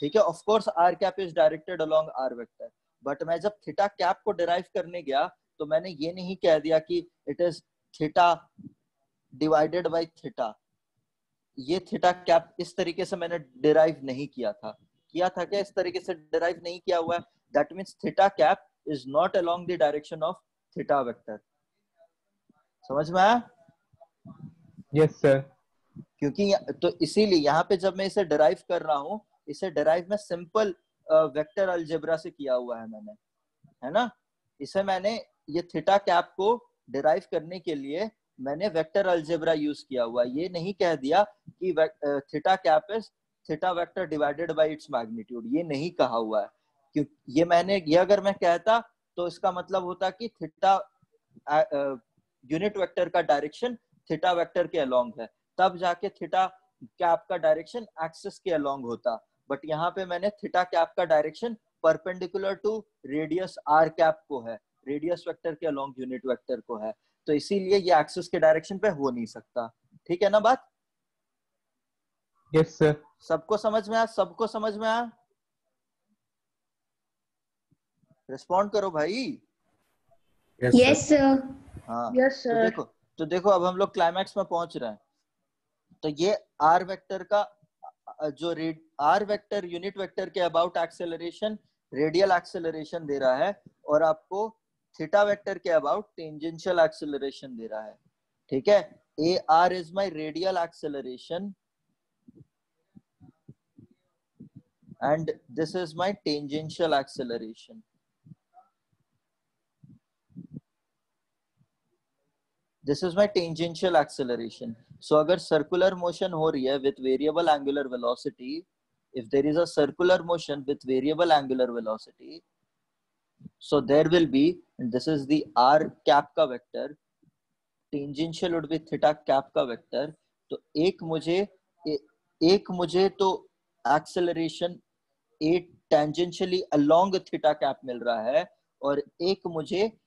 ठीक है। Of course r cap is directed along r vector, but मैं जब थीटा कैप को डिराइव करने गया तो मैंने ये नहीं कह दिया कि it is theta divided by theta. ये थीटा कैप इस तरीके से मैंने डिराइव नहीं किया था। किया था क्या? इस तरीके से डिराइव नहीं किया हुआ है। That means theta cap is not along the direction of theta vector. समझ में आया? Yes sir. क्योंकि तो इसीलिए यहाँ पे जब मैं इसे डिराइव कर रहा हूँ, इसे डिराइव में सिंपल वेक्टर अलजेब्रा से किया हुआ है मैंने, है ना। इसे मैंने ये थीटा कैप को डिराइव करने के लिए मैंने वेक्टर अलजेब्रा यूज किया हुआ, ये नहीं कह दिया कि theta cap is theta vector divided by its magnitude, ये नहीं कहा हुआ है। क्यों ये अगर मैं कहता तो इसका मतलब होता कि थीटा यूनिट वेक्टर का डायरेक्शन थीटा वेक्टर के अलोंग है, तब जाके थीटा कैप का डायरेक्शन एक्सिस के अलोंग होता। बट यहाँ पे मैंने थीटा कैप का direction perpendicular to radius r cap को है, रेडियस वेक्टर के अलोंग यूनिट वेक्टर को है, तो इसीलिए ये एक्सिस के डायरेक्शन पे हो नहीं सकता। ठीक है ना बात? Yes sir. सबको समझ में आया? सबको समझ में आया? रिस्पॉन्ड करो भाई। Yes sir. हाँ यस तो सर। देखो अब हम लोग क्लाइमैक्स में पहुंच रहे हैं। तो ये आर वेक्टर का जो आर वेक्टर यूनिट वेक्टर के अबाउट एक्सेलरेशन रेडियल एक्सेलरेशन दे रहा है, और आपको थीटा वेक्टर के अबाउट टेंजेंशियल एक्सेलरेशन दे रहा है। ठीक है, A R is my radial acceleration and this is my tangential acceleration. This is my tangential acceleration. So अगर circular motion हो रही है with variable angular velocity, if there is a circular motion with variable angular velocity, so there will be, and this is the r cap का vector, tangential would be theta cap का vector. तो एक मुझे तो acceleration ए tangentially along theta cap मिल रहा है, और एक मुझे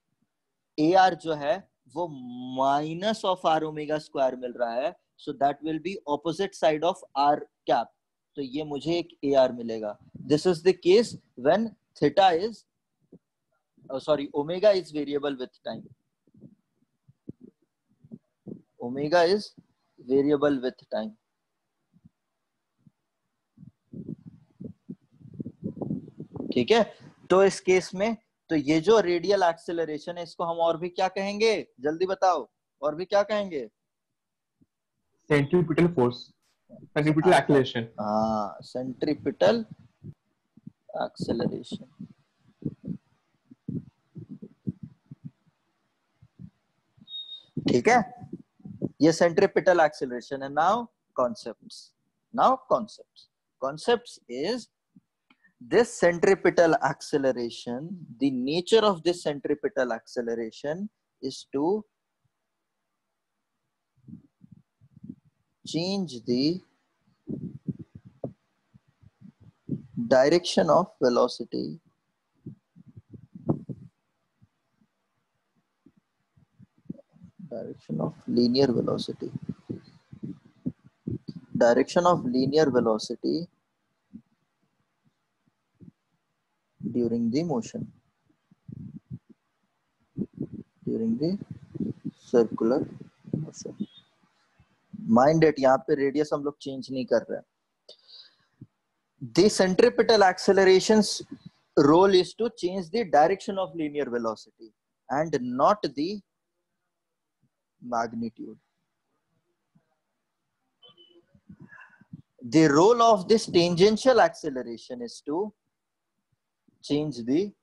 ए आर जो है वो minus of R omega square मिल रहा है, so that will be opposite side of R cap, तो ये मुझे एक ए आर मिलेगा। This is the case when theta is omega is variable with time, omega is variable with time. ठीक है, तो इस केस में तो ये जो रेडियल एक्सेलरेशन है इसको हम और भी क्या कहेंगे, जल्दी बताओ, और भी क्या कहेंगे? Centripetal force, centripetal acceleration. हाँ, सेंट्रीपिटल एक्सेलरेशन। ठीक है, ये सेंट्रीपिटल एक्सेलरेशन है। Now concepts is this centripetal acceleration, the nature of this centripetal acceleration is to change the direction of velocity direction of linear velocity during the motion, during the circular motion. Mind it, यहाँ पे radius हम लोग change नहीं कर रहे हैं। The centripetal acceleration's role is to change the direction of linear velocity and not the magnitude. The role of this tangential acceleration is to change the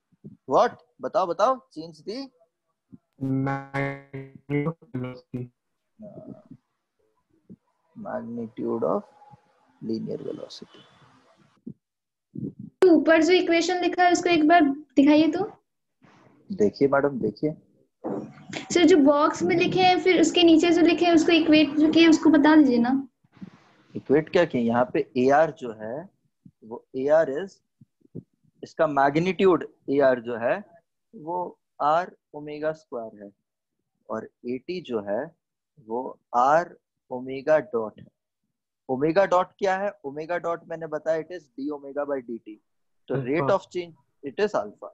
what? बताओ, change the magnitude of linear velocity. ऊपर जो equation लिखा है उसको एक बार दिखाइए तो। देखिए मैडम, देखिए सर जो बॉक्स में लिखे हैं फिर उसके नीचे जो लिखे हैं उसको इक्वेट जो किया उसको बता दीजिए ना। इक्वेट क्या किया? यहाँ पे ए आर जो है वो ए आर इज, इसका मैग्नीट्यूड ए आर जो है वो आर ओमेगा स्क्वायर है, और ए टी जो है वो आर ओमेगा डॉट है। ओमेगा डॉट क्या है? ओमेगा डॉट मैंने बताया it is D omega by D T, तो rate of change it is alpha.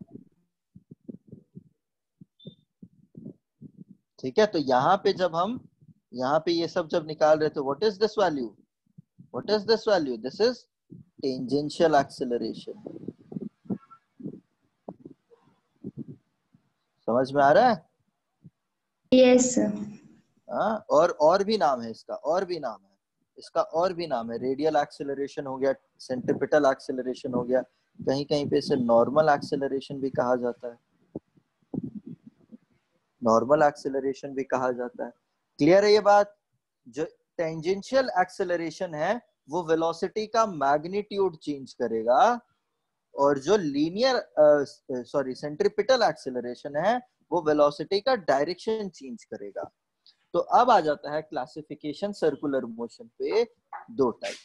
ठीक है, तो यहाँ पे जब हम यहाँ पे ये सब जब निकाल रहे थे, what is this value? This is tangential acceleration. समझ में आ रहा है? यस। और भी नाम है इसका, और भी नाम है। रेडियल एक्सेलरेशन हो गया, सेंट्रिपिटल एक्सेलरेशन हो गया, कहीं कहीं पे इसे नॉर्मल एक्सेलरेशन भी कहा जाता है, क्लियर है ये बात? जो टेंजेंशियल एक्सेलरेशन है वो वेलोसिटी का मैग्नीट्यूड चेंज करेगा, और जो लीनियर सेंट्रीपिटल एक्सेलरेशन है वो वेलोसिटी का डायरेक्शन चेंज करेगा। तो अब आ जाता है क्लासिफिकेशन सर्कुलर मोशन पे। दो टाइप,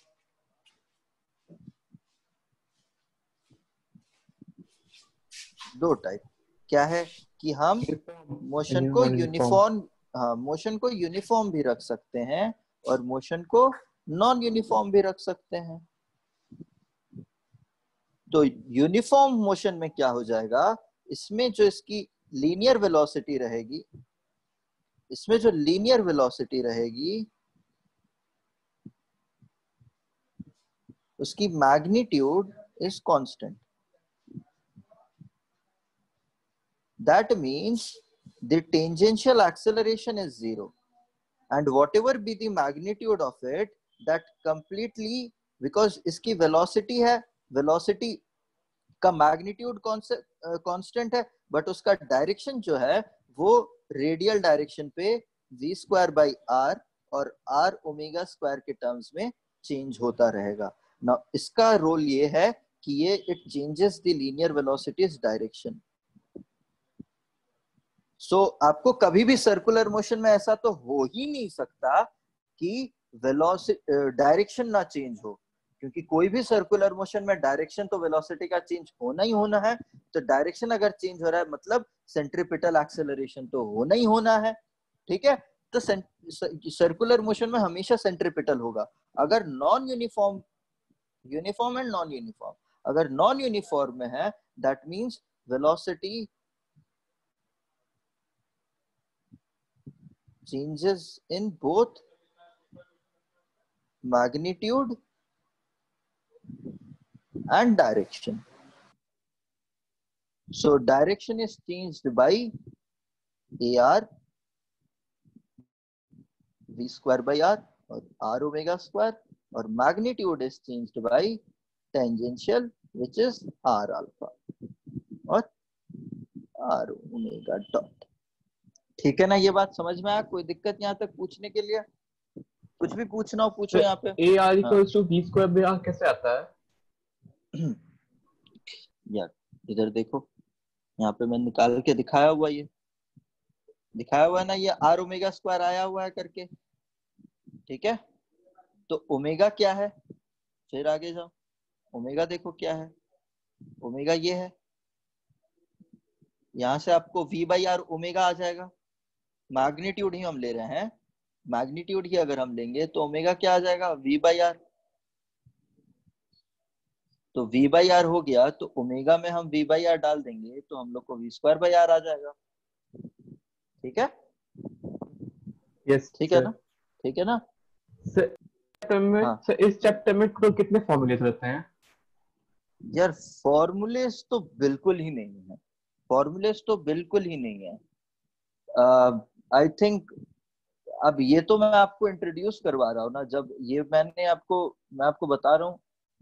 क्या है कि हम मोशन को यूनिफॉर्म, हाँ मोशन को यूनिफॉर्म भी रख सकते हैं और मोशन को नॉन यूनिफॉर्म भी रख सकते हैं। तो यूनिफॉर्म मोशन में क्या हो जाएगा, इसमें जो इसकी लीनियर वेलोसिटी रहेगी, उसकी magnitude is constant. That means the tangential acceleration is zero, and whatever be the magnitude of it, that completely, because इसकी velocity है, velocity का magnitude constant है, but उसका direction जो है वो radial direction पे v square by r और r omega square के terms में change होता रहेगा। Now इसका role ये है कि ये it changes the linear velocity's direction। आपको कभी भी सर्कुलर मोशन में ऐसा तो हो ही नहीं सकता कि वेलोसिटी डायरेक्शन ना चेंज हो, क्योंकि कोई भी सर्कुलर मोशन में डायरेक्शन तो वेलोसिटी का चेंज होना ही होना है। तो डायरेक्शन अगर चेंज हो रहा है मतलब सेंट्रीपिटल एक्सेलरेशन तो होना ही होना है, ठीक है। तो सर्कुलर मोशन में हमेशा सेंट्रीपिटल होगा। अगर non uniform, uniform and non uniform, अगर नॉन यूनिफॉर्म में है that means velocity changes in both magnitude and direction. So direction is changed by AR V square by R और R omega square, और magnitude is changed by tangential which is R alpha और R omega dot। ठीक है ना, ये बात समझ में आया? कोई दिक्कत यहाँ तक पूछने के लिए? कुछ भी पूछना हो पूछो यहाँ पे। AR equals to V square by R कैसे आता है? यार इधर देखो, यहाँ पे मैंने निकाल के दिखाया हुआ, ये दिखाया हुआ है ना, ये R ओमेगा स्क्वायर आया हुआ है करके, ठीक है। तो ओमेगा क्या है, फिर आगे जाओ, ओमेगा देखो क्या है, ओमेगा ये है। यहाँ से आपको V बाई आर ओमेगा आ जाएगा। मैग्नीट्यूड ही हम ले रहे हैं, मैग्नीट्यूड ही अगर हम लेंगे तो ओमेगा क्या आ जाएगा, V बाई आर। तो V बाई आर हो गया, तो ओमेगा में हम V बाई आर डाल देंगे तो हम लोग को V स्क्वायर बाई आर आ जाएगा। ठीक है, यस ठीक है ना, ठीक है ना सर। में हाँ। सर इस चैप्टर में तो कितने फॉर्मूलेस रहते हैं? यार फॉर्मूलेस तो बिल्कुल ही नहीं है, फॉर्मूलेस तो बिल्कुल ही नहीं है। आई थिंक अब ये तो मैं आपको इंट्रोड्यूस करवा रहा हूँ ना, जब ये मैं आपको बता रहा हूँ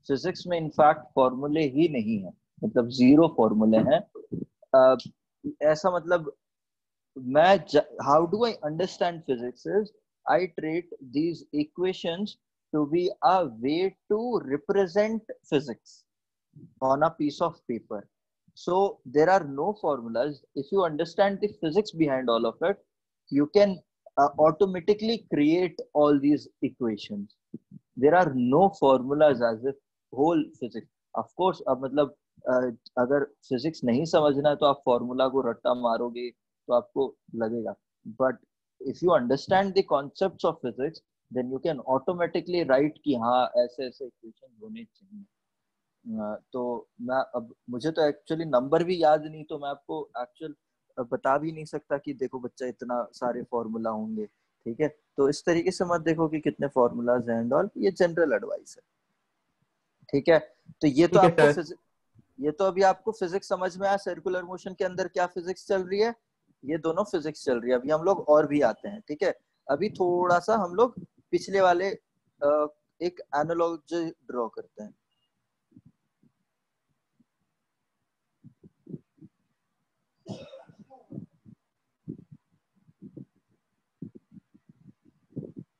फिजिक्स में इनफैक्ट फॉर्मूले ही नहीं है, मतलब जीरो फॉर्मूले हैं। ऐसा मतलब मैं how do I understand physics is I treat these equations to be a way to represent physics on a piece of paper. So there are no formulas. If you understand the physics behind all of it, you can automatically create all these equations. There are no formulas as if whole physics. Of course, अब मतलब अगर physics नहीं समझना है तो आप formula को रट्टा मारोगे तो आपको लगेगा, but if you understand the concepts of physics then you can automatically write कि हाँ ऐसे ऐसे इक्वेशन होने चाहिए। तो मैं अब मुझे तो एक्चुअली नंबर भी याद नहीं, तो मैं आपको एक्चुअल बता भी नहीं सकता कि देखो बच्चा इतना सारे फॉर्मूला होंगे, ठीक है। तो इस तरीके से मत देखो कि कितने फॉर्मूलाज हैं एंड ऑल, ये जनरल एडवाइस है, ठीक है। तो ये तो आपको ये तो अभी आपको फिजिक्स समझ में आया, सर्कुलर मोशन के अंदर क्या फिजिक्स चल रही है, ये दोनों फिजिक्स चल रही है। अभी हम लोग और भी आते हैं, ठीक है। अभी थोड़ा सा हम लोग पिछले वाले एक एनालॉजी ड्रॉ करते हैं।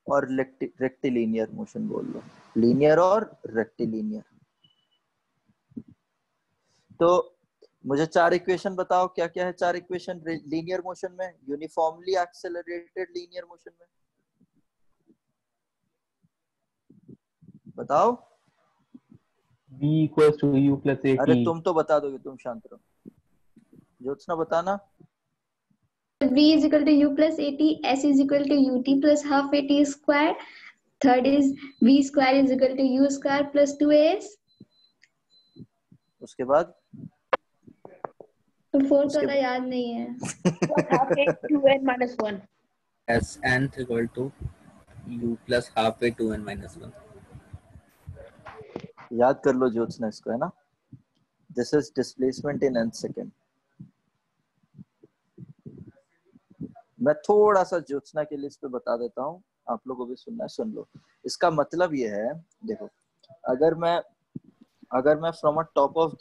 और रेक्टिलिनियर मोशन बोल लो, लीनियर और रेक्टिलिनियर। तो मुझे 4 इक्वेशन बताओ, क्या क्या है 4 इक्वेशन लीनियर मोशन में, यूनिफॉर्मली एक्सेलरेटेड लीनियर मोशन में, बताओ। v equals to u plus at। अरे तुम तो बता दोगे, तुम शांत रहो। ज्योत्सना बताना। v is equal to u plus at, s is equal to ut plus half at square, third is v square is equal to u square plus 2as, उसके बाद तो फोर्थ उसके वाला याद नहीं है। Plus half a 2n minus 1. S n equal to u plus half a 2n minus 1। याद कर लो ज्योत्सना इसको, है ना। This is displacement in nth second. मैं थोड़ा सा ज्योत्सना के लिए इस पे बता देता हूँ, आप लोगों को भी सुनना है, सुन लो। इसका मतलब ये है, देखो, अगर मैं from a top of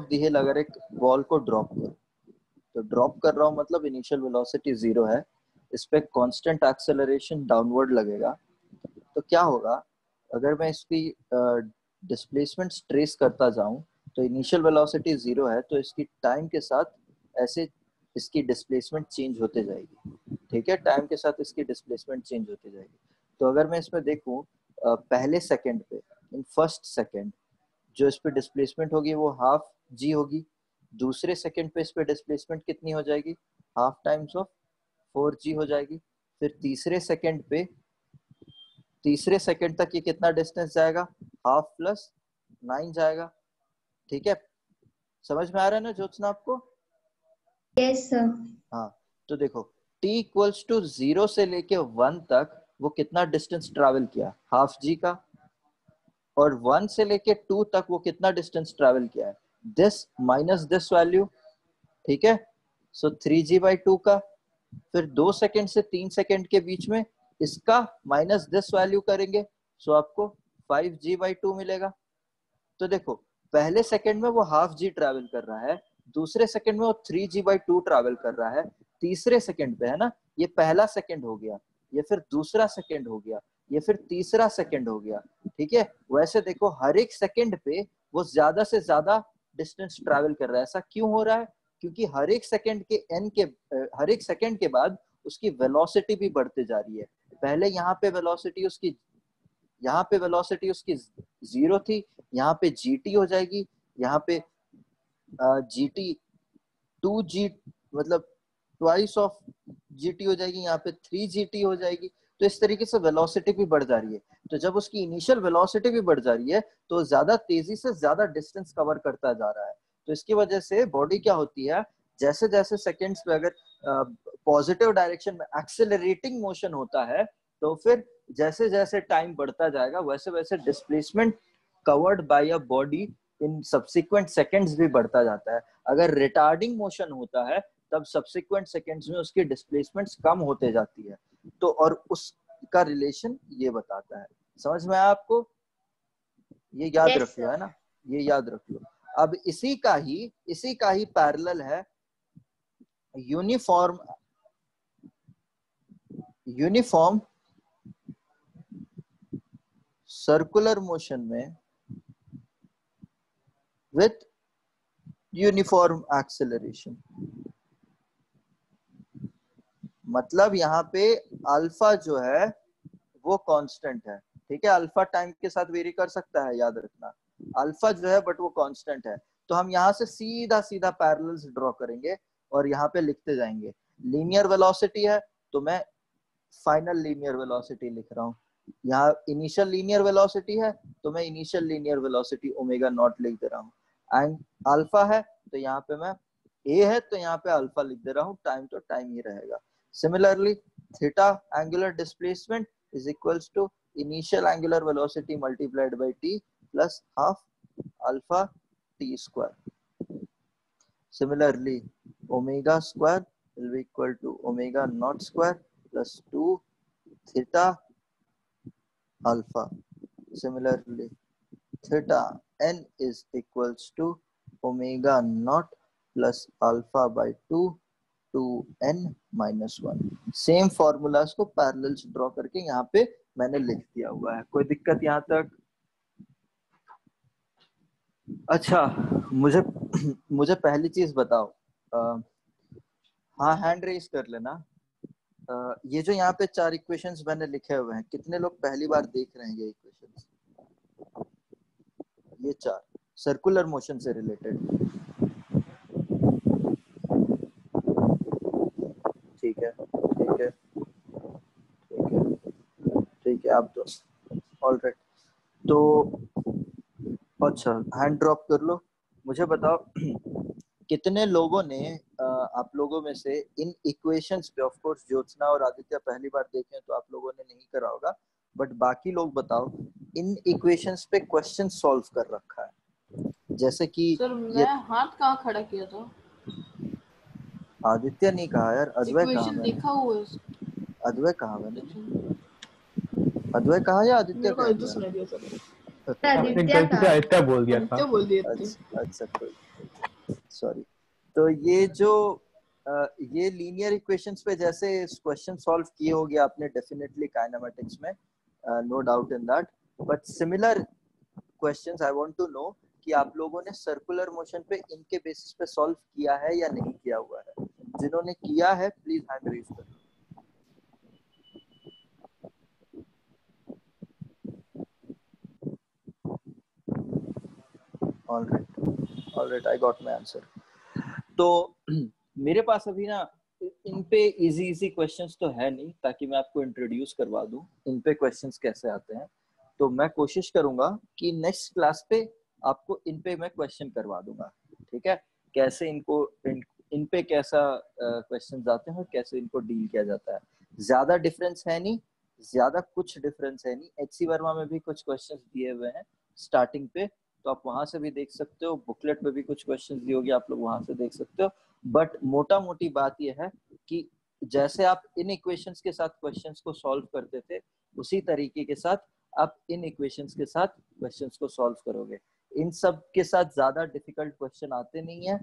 the हिल अगर एक बॉल को ड्रॉप करूं, तो ड्रॉप कर रहा हूं मतलब इनिशियल वेलोसिटी 0 है, इस पे कांस्टेंट एक्सेलरेशन डाउनवर्ड लगेगा। तो क्या होगा, अगर मैं इसकी डिस्प्लेसमेंट ट्रेस करता जाऊं, तो इनिशियल वेलोसिटी 0 है, तो इसकी टाइम के साथ ऐसे इसकी डिस्प्लेसमेंट चेंज होते जाएगी। ठीक है, टाइम के साथ इसकी डिस्प्लेसमेंट चेंज होती जाएगी। तो अगर मैं इसमें देखूं, पहले सेकंड पे, इन फर्स्ट सेकंड, जो इस पे डिस्प्लेसमेंट होगी वो हाफ जी होगी। दूसरे सेकंड पे इस पे डिस्प्लेसमेंट कितनी हो जाएगी, हाफ टाइम्स ऑफ 4g हो जाएगी। फिर तीसरे सेकंड तक ये कितना डिस्टेंस जाएगा, हाफ प्लस 9 जाएगा। ठीक है, समझ में आ रहा है ना ज्योत्सना आपको? Yes sir. हाँ, तो देखो t इक्वल्स टू 0 से लेके 1 तक वो कितना डिस्टेंस ट्रैवल किया, हाफ जी का। और 1 से लेके 2 तक वो कितना डिस्टेंस ट्रैवल किया है, दिस माइनस दिस वैल्यू। ठीक है, सो 3g/2 का। फिर 2 सेकंड से 3 सेकंड के बीच में इसका माइनस दिस वैल्यू करेंगे, सो आपको 5g/2 मिलेगा। तो देखो, पहले सेकंड में वो हाफ जी ट्रैवल कर रहा है, दूसरे सेकंड में वो 3g/2 ट्रैवल कर रहा है, तीसरे सेकंड पे, है ना, ये पहला सेकंड हो गया, ये फिर दूसरा सेकंड हो गया, ये फिर तीसरा सेकंड हो गया। ठीक है, वैसे देखो हर एक सेकंड पे वो ज्यादा से ज्यादा डिस्टेंस ट्रैवल कर रहा है। ऐसा क्यों हो रहा है, क्योंकि हर एक सेकंड के बाद उसकी वेलोसिटी भी बढ़ते जा रही है। पहले यहाँ पे वेलोसिटी उसकी 0 थी, यहाँ पे gt हो जाएगी, यहाँ पे gt 2g मतलब ट्वाइस ऑफ gt हो जाएगी, यहाँ पे 3gt हो जाएगी। तो इस तरीके से वेलोसिटी भी बढ़ जा रही है। तो जब उसकी इनिशियल वेलोसिटी भी बढ़ जा रही है, तो ज्यादा तेजी से ज्यादा डिस्टेंस कवर करता जा रहा है। तो इसकी वजह से बॉडी क्या होती है, जैसे जैसे सेकेंड्स पे अगर पॉजिटिव डायरेक्शन में एक्सेलरेटिंग मोशन होता है, तो फिर जैसे जैसे टाइम बढ़ता जाएगा वैसे वैसे displacement covered by a body in subsequent seconds भी बढ़ता जाता है। अगर रिटार्डिंग मोशन होता है, तब सब्सिक्वेंट सेकंड्स में उसकी डिस्प्लेसमेंट्स कम होते जाती है। तो और उसका रिलेशन ये बताता है। समझ में आया आपको? ये याद Yes, रख लो, sir. है ना, ये याद रख लो। अब इसी का ही पैरेलल है यूनिफॉर्म सर्कुलर मोशन में विथ यूनिफॉर्म एक्सेलरेशन। मतलब यहाँ पे अल्फा जो है वो कांस्टेंट है। ठीक है, अल्फा टाइम के साथ वेरी कर सकता है, याद रखना, अल्फा जो है बट वो कांस्टेंट है। तो हम यहाँ से सीधा सीधा पैरेलल्स ड्रॉ करेंगे और यहाँ पे लिखते जाएंगे। लीनियर वेलोसिटी है तो मैं फाइनल लीनियर वेलोसिटी लिख रहा हूँ। यहाँ इनिशियल लीनियर वेलोसिटी है तो मैं initial linear velocity omega naught लिख दे रहा हूँ। एंड अल्फा है तो यहाँ पे मैं ए है तो यहाँ पे अल्फा लिख दे रहा हूँ, टाइम तो टाइम ही रहेगा। Similarly theta angular displacement is equals to initial angular velocity multiplied by t plus half alpha t square. Similarly, omega square will be equal to omega naught square plus 2 theta alpha. Similarly, theta n is equals to omega naught plus alpha by 2 2n - 1। Same formulas को parallels draw करके यहाँ पे मैंने लिख दिया हुआ है। कोई दिक्कत यहाँ तक? अच्छा, मुझे मुझे पहली चीज बताओ, हाँ हैंड रेज कर लेना। ये जो यहाँ पे 4 इक्वेशंस मैंने लिखे हुए हैं, कितने लोग पहली बार देख रहे हैं ये इक्वेशंस? ये 4 सर्कुलर मोशन से रिलेटेड। ठीक है, ठीक है, ठीक है, ठीक है, आप तो ऑलराइट। तो अच्छा, हैंड ड्रॉप कर लो। मुझे बताओ कितने लोगों ने आप लोगों में से इन इक्वेशंस पे, ऑफ कोर्स ज्योत्सना और आदित्य पहली बार देखे तो आप लोगों ने नहीं करा होगा, बट बाकी लोग बताओ इन इक्वेशंस पे क्वेश्चन सॉल्व कर रखा है? जैसे कि सर मैं हाथ कहाँ खड़ा किया था? आदित्य नहीं कहा यार, अद्वै कहा इक्वेशन मैंने। देखा हुआ है। अद्वै कहा मैंने, अद्वै कहा या आदित्य मेरे को कहा? आदित्य सुनाई दिया सर। अपनी आदित्य गलती से का आदित्य बोल दिया था। आदित्य बोल दिए थे। अच्छा, सॉरी। तो ये जो ये लीनियर इक्वेशंस पे जैसे क्वेश्चन सॉल्व किए होंगे आपने डेफिनेटली काइनेमेटिक्स में, no doubt in that, but similar questions I want to know कि आप लोगों ने सर्कुलर मोशन पे इनके बेसिस पे सॉल्व किया है या नहीं किया हुआ है। जिन्होंने किया है प्लीज हैंड रेज करो। Alright, I got my answer. तो मेरे पास अभी ना इन पे इजी क्वेश्चंस तो है नहीं, ताकि मैं आपको इंट्रोड्यूस करवा दूं इन पे क्वेश्चंस कैसे आते हैं। तो मैं कोशिश करूंगा कि नेक्स्ट क्लास पे आपको इन पे मैं क्वेश्चन करवा दूंगा, ठीक है? कैसे इनको इन पे कैसा क्वेश्चंस आते हैं और कैसे इनको डील किया जाता है। ज्यादा डिफरेंस है नहीं, ज्यादा कुछ डिफरेंस है नहीं। एचसी वर्मा में भी कुछ क्वेश्चंस दिए हुए हैं स्टार्टिंग पे, तो आप वहां से भी देख सकते हो। बुकलेट में भी कुछ क्वेश्चंस दी होगी, आप लोग वहां से देख सकते हो। बट मोटा मोटी बात यह है कि जैसे आप इन इक्वेशंस के साथ क्वेश्चंस को सॉल्व करते थे, उसी तरीके के साथ आप इन इक्वेशंस के साथ क्वेश्चंस को सॉल्व करोगे। इन सब के साथ ज्यादा डिफिकल्ट क्वेश्चन आते नहीं है।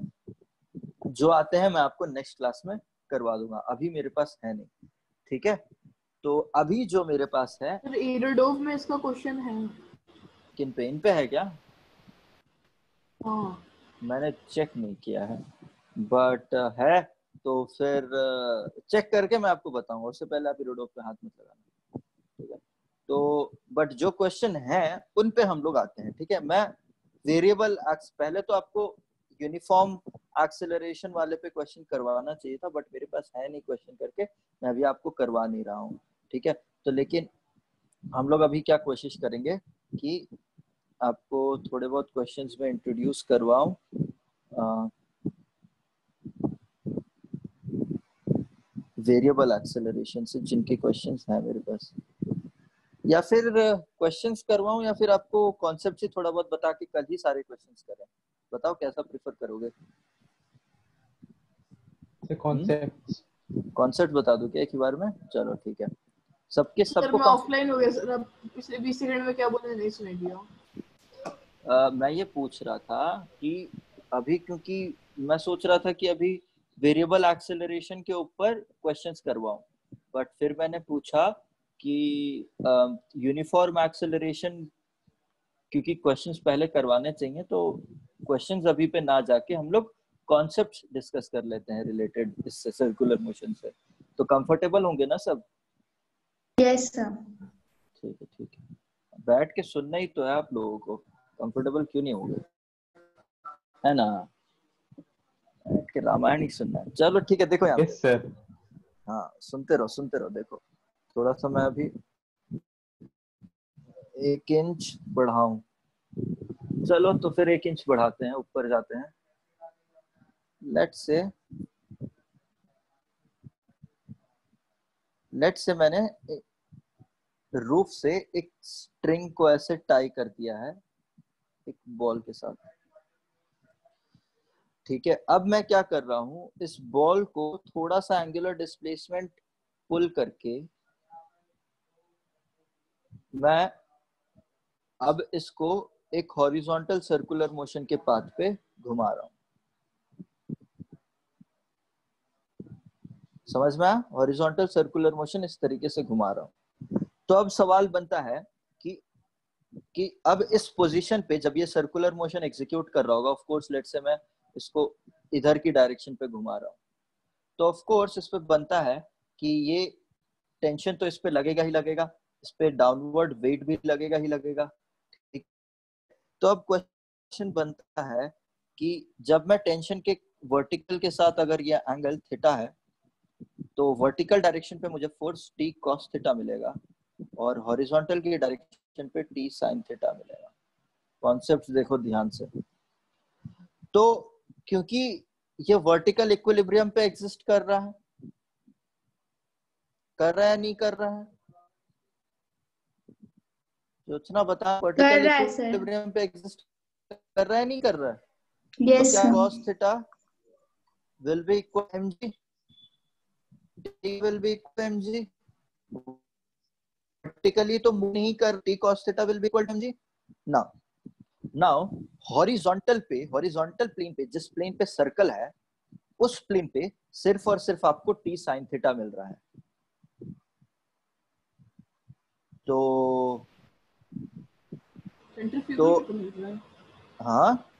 जो आते हैं मैं आपको नेक्स्ट क्लास में करवा दूंगा, अभी मेरे पास है नहीं, ठीक है? तो अभी जो मेरे पास है, सर एरोडोव में इसका क्वेश्चन है। किन पे? इन पे है क्या? हाँ मैंने चेक नहीं किया है, बट है तो फिर चेक करके मैं आपको बताऊंगा। उससे पहले आप एरोडोव पे हाथ मत लगाना, ठीक है? तो बट जो क्वेश्चन है उन पे हम लोग आते हैं, ठीक है? मैं वेरिएबल पहले तो आपको यूनिफॉर्म एक्सेलरेशन वाले पे क्वेश्चन करवाना चाहिए था, बट मेरे पास है नहीं क्वेश्चन करके, मैं अभी आपको करवा नहीं रहा हूँ, ठीक है? तो लेकिन हम लोग अभी क्या कोशिश करेंगे कि आपको थोड़े बहुत क्वेश्चंस में इंट्रोड्यूस करवाऊं वेरिएबल एक्सेलरेशन से, जिनके क्वेश्चंस हैं मेरे पास, या फिर क्वेश्चंस करवाऊं, या फिर आपको कॉन्सेप्ट ही थोड़ा बहुत बता के कल ही सारे क्वेश्चंस करें। बताओ कैसा प्रेफर करोगे? कॉन्सेप्ट बता दूं क्या एक ही बार में? चलो ठीक है। सर सबको मैं ऑफलाइन हो गया सर, अब पिछले 20 सेकंड में क्या बोले नहीं सुनाई दिया। मैं ये पूछ रहा था कि अभी, क्योंकि मैं सोच रहा था कि अभी वेरिएबल एक्सेलरेशन के ऊपर क्वेश्चंस करवाऊं, बट फिर मैंने पूछा कि यूनिफॉर्म एक्सेलरेशन, क्योंकि क्वेश्चंस पहले करवाने चाहिए, तो क्वेश्चंस अभी पे ना जाके हम लोग कॉन्सेप्ट डिस्कस कर लेते हैं रिलेटेड इससे, सर्कुलर मोशन से। तो कंफर्टेबल होंगे ना सब? Yes sir. ठीक है, ठीक है। बैठ के सुनना ही तो है आप लोगों को, कंफर्टेबल क्यों नहीं होंगे, है ना? बैठ के रामायण ही सुनना है। चलो ठीक है, देखो यहाँ यस सर। हाँ, सुनते रहो। देखो थोड़ा सा मैं अभी 1 इंच बढ़ाऊं। चलो तो फिर 1 इंच बढ़ाते हैं, ऊपर जाते हैं। लेट्स से मैंने रूफ से एक स्ट्रिंग को ऐसे टाई कर दिया है एक बॉल के साथ, ठीक है? अब मैं क्या कर रहा हूं, इस बॉल को थोड़ा सा एंगुलर डिस्प्लेसमेंट पुल करके मैं अब इसको एक हॉरिजॉन्टल सर्कुलर मोशन के पाथ पे घुमा रहा हूं। समझ में आया? हॉरिजॉन्टल सर्कुलर मोशन इस तरीके से घुमा रहा हूं। तो अब सवाल बनता है कि अब इस पोजीशन पे जब ये सर्कुलर मोशन एग्जीक्यूट कर रहा होगा, ऑफ कोर्स लेट्स से मैं इसको इधर की डायरेक्शन पे घुमा रहा हूँ, तो ऑफ कोर्स इस पे बनता है कि ये टेंशन तो इस पे लगेगा ही लगेगा, इस पे डाउनवर्ड वेट भी लगेगा ही लगेगा। ठीक, तो अब क्वेश्चन बनता है कि जब मैं टेंशन के वर्टिकल के साथ अगर ये एंगल थीटा है, तो वर्टिकल डायरेक्शन पे मुझे फोर्स टी कॉस थीटा मिलेगा और हॉरिजॉन्टल की डायरेक्शन पे टी साइन थीटा मिलेगा। कॉन्सेप्ट देखो ध्यान से। तो क्योंकि ये वर्टिकल इक्विलिब्रियम पे एग्जिस्ट कर रहा है या नहीं कर रहा है? योजना बता, वर्टिकल इक्विलिब्रियम पे एग्जिस्ट कर रहा है नहीं कर रहा है? Yes, तो क्या sir. cos theta will be equal to mg, t will be equal to mg। Vertically तो मूव नहीं कर, t cos theta will be equal to mg। Now horizontal plane पे, जिस प्लेन पे सर्कल है, उस प्लेन पे सिर्फ और सिर्फ आपको t sin थीटा मिल रहा है। तो हाँ,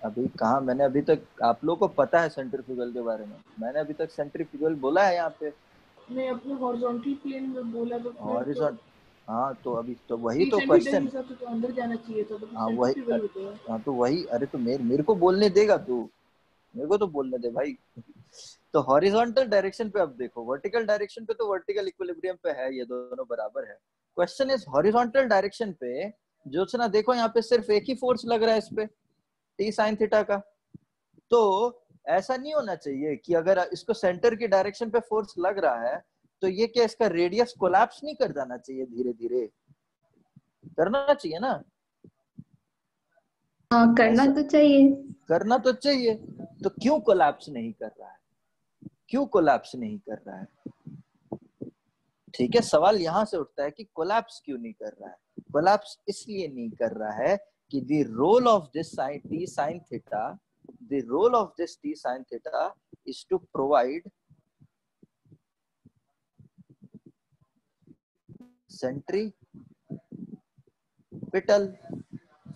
अभी कहा मैंने, अभी तक आप लोगों को पता है सेंट्रीफ्यूगल के बारे में? मैंने अभी तक सेंट्रीफ्यूगल बोला है यहाँ पे? नहीं, अपने हॉरिजॉन्टल प्लेन में बोला तो हॉरिजॉन्टल, हाँ तो अभी तो वही तो क्वेश्चन, तो अंदर जाना चाहिए था, तो हाँ वही, सेंट्रीफ्यूगल होता है। हाँ तो वही, अरे तो मेरे को बोलने देगा तू? मेरे को तो बोलने दे भाई। तो हॉरिजॉन्टल डायरेक्शन पे अब देखो, वर्टिकल डायरेक्शन पे तो वर्टिकल इक्विलिब्रियम पे है, ये दोनों बराबर है। क्वेश्चन इज हॉरिजॉन्टल डायरेक्शन पे जो देखो यहाँ पे सिर्फ एक ही फोर्स लग रहा है इस पे, टी साइन थीटा का। तो ऐसा नहीं होना चाहिए कि अगर इसको सेंटर की डायरेक्शन पे फोर्स लग रहा है तो ये क्या इसका रेडियस कोलैप्स नहीं कर जाना चाहिए? धीरे धीरे करना चाहिए ना? हाँ, करना तो चाहिए। करना तो चाहिए। तो क्यों कोलैप्स नहीं कर रहा है? क्यों कोलैप्स नहीं कर रहा है? ठीक है, सवाल यहां से उठता है कि कोलैप्स क्यों नहीं कर रहा है? कोलैप्स इसलिए नहीं कर रहा है कि the role of this sine t sine theta, the role of this t sine theta is to provide centripetal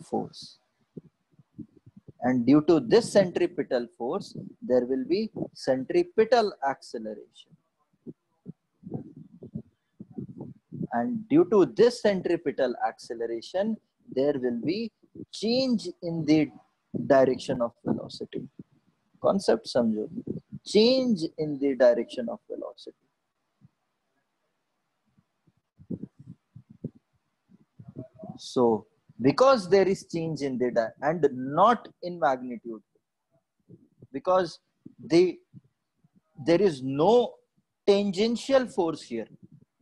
force, and due to this centripetal force there will be centripetal acceleration, and due to this centripetal acceleration there will be change in the direction of velocity। concept समझो, change in the direction of velocity। So because there is change in the and not in magnitude, because there is no tangential force here,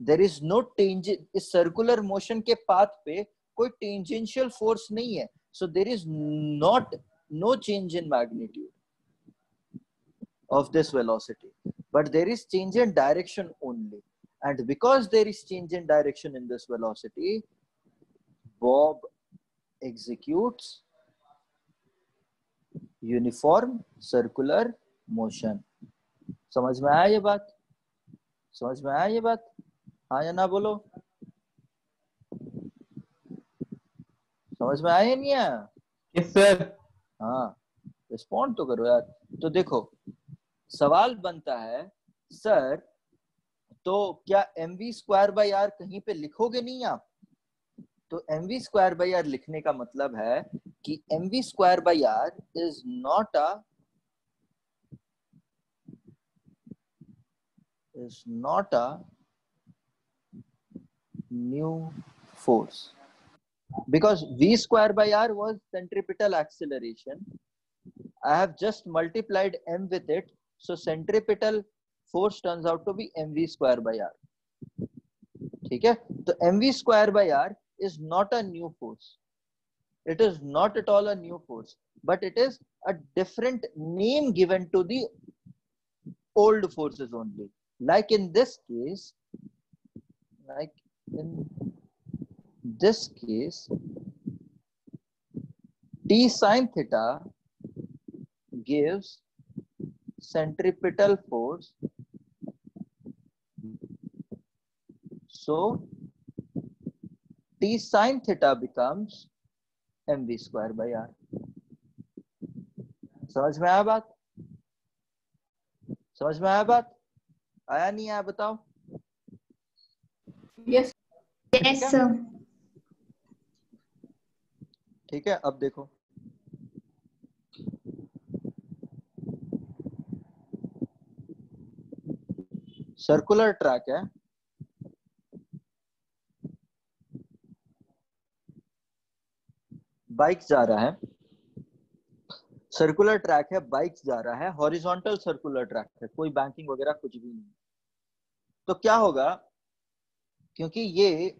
there is no इस circular motion के path पे कोई tangential force नहीं है, so there is no change in magnitude of this velocity, but there is change in direction only, and because there is change in direction in this velocity, Bob executes uniform circular motion. समझ में आया ये बात? समझ में आया ये बात? हाँ या ना बोलो? समझ में आया नहीं आया? Yes sir. हाँ, रिस्पॉन्ड तो करो यार। तो देखो सवाल बनता है, सर तो क्या mv स्क्वायर बाई आर कहीं पे लिखोगे नहीं आप? तो mv स्क्वायर बाई आर लिखने का मतलब है कि mv square by r is not a new force, because v square by r was centripetal acceleration. I have just multiplied m with it, so centripetal force turns out to be mv square by r। ठीक है, तो mv square by r is not a new force, it is not at all a new force, but it is a different name given to the old forces only, like in this case t sin theta gives centripetal force, so T sin theta becomes mv square by r. समझ में आया बात? समझ में आया बात? आया नहीं आया बताओ? Yes Yes, sir. ठीक है, अब देखो सर्कुलर ट्रैक है, बाइक जा रहा है, सर्कुलर ट्रैक है, बाइक जा रहा है, हॉरिजॉन्टल सर्कुलर ट्रैक है, कोई बैंकिंग वगैरह कुछ भी नहीं। तो क्या होगा, क्योंकि ये,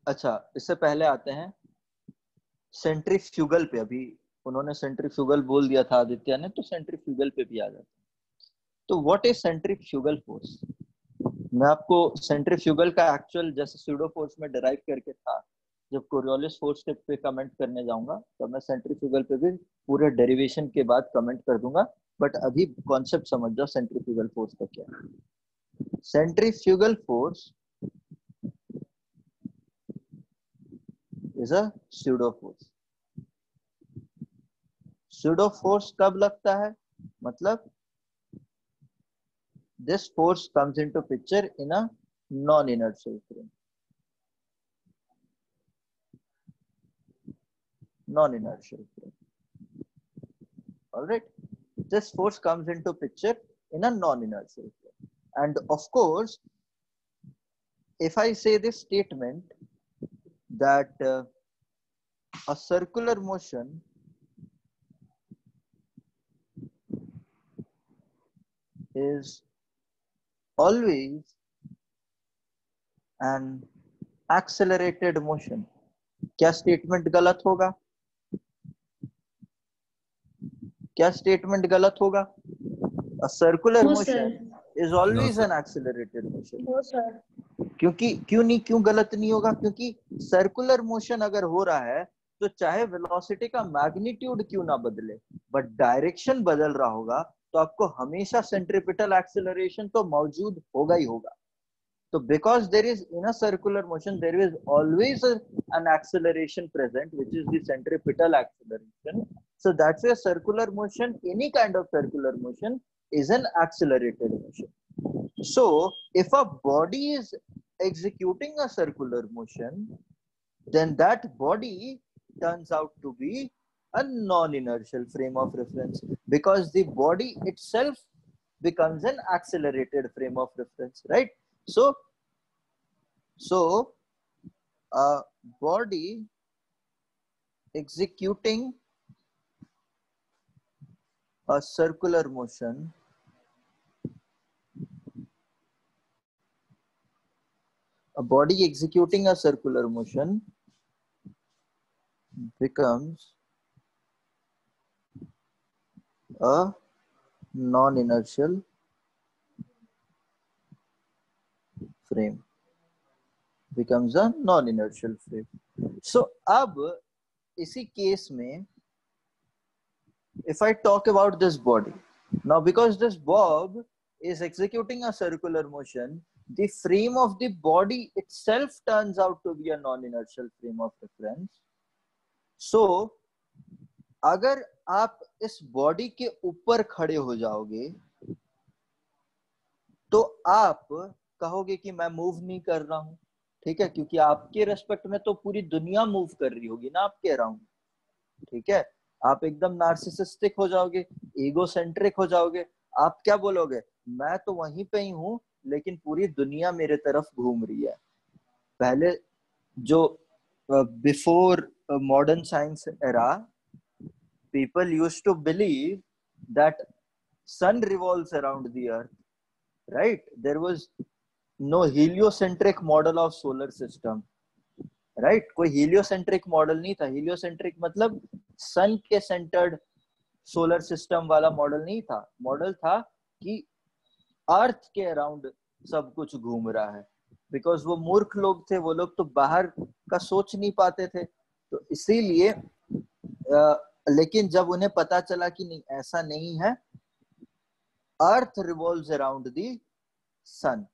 अच्छा इससे पहले आते हैं सेंट्रीफ्यूगल पे। अभी उन्होंने सेंट्रीफ्यूगल बोल दिया था आदित्य ने, तो सेंट्रीफ्यूगल पे भी आ जाते हैं। तो व्हाट इज सेंट्रीफ्यूगल फोर्स? मैं आपको सेंट्रीफ्यूगल का एक्चुअल जैसे स्यूडो फोर्स में डिराइव करके था, जब कोरियोलिस फोर्स पे कमेंट करने जाऊंगा तो मैं सेंट्रीफ्यूगल पे भी पूरे डेरिवेशन के बाद कमेंट कर दूंगा, बट अभी कॉन्सेप्ट समझ जाओ सेंट्रीफ्यूगल फोर्स का क्या है। Centrifugal force is a pseudo force. Pseudo force कब लगता है? मतलब this force comes into picture in a non-inertial frame. Non-inertial frame. All right. This force comes into picture in a non-inertial frame. And of course, if I say this statement that a circular motion is always an accelerated motion, क्या statement गलत होगा? क्या statement गलत होगा? A circular No, motion sir. is always No, an accelerated motion. No, sir. क्योंकि क्यों गलत नहीं होगा? क्योंकि सर्कुलर मोशन अगर हो रहा है तो चाहे वेलोसिटी का मैग्नीट्यूड क्यों ना बदले, बट डायरेक्शन बदल रहा होगा, तो आपको हमेशा सेंट्रीपिटल एक्सेलरेशन तो मौजूद होगा ही होगा। So because there is in a circular motion, there is always an acceleration present, which is the centripetal acceleration. So that's why circular motion, any kind of circular motion, is an accelerated motion. So if a body is executing a circular motion, then that body turns out to be a non-inertial frame of reference, because the body itself becomes an accelerated frame of reference, right? So a body executing a circular motion becomes a non-inertial frame. Becomes a non-inertial frame. So अब इसी case में if I talk about this body, now because this Bob is executing a circular motion, the frame of the body itself turns out to be a non-inertial frame of reference. So अगर आप इस body के ऊपर खड़े हो जाओगे तो आप कहोगे कि मैं मूव नहीं कर रहा हूं, ठीक है, क्योंकि आपके रेस्पेक्ट में तो पूरी दुनिया मूव कर रही होगी ना आपके अराउंड, ठीक है। आप एकदम नार्सिसिस्टिक हो जाओगे, ईगोसेंट्रिक हो जाओगे, आप क्या बोलोगे, मैं तो वहीं पे ही हूं लेकिन पूरी दुनिया मेरे तरफ घूम रही है। पहले जो before modern science era, people used to believe that sun revolves around the earth, right? There was no heliocentric model of solar system, right? कोई heliocentric model नहीं था। heliocentric मतलब sun के centered solar system वाला model नहीं था। Model था कि अर्थ के अराउंड सब कुछ घूम रहा है, बिकॉज वो मूर्ख लोग थे, वो लोग तो बाहर का सोच नहीं पाते थे, तो इसीलिए लेकिन जब उन्हें पता चला कि नहीं ऐसा नहीं है, अर्थ रिवॉल्व्स अराउंड द सन।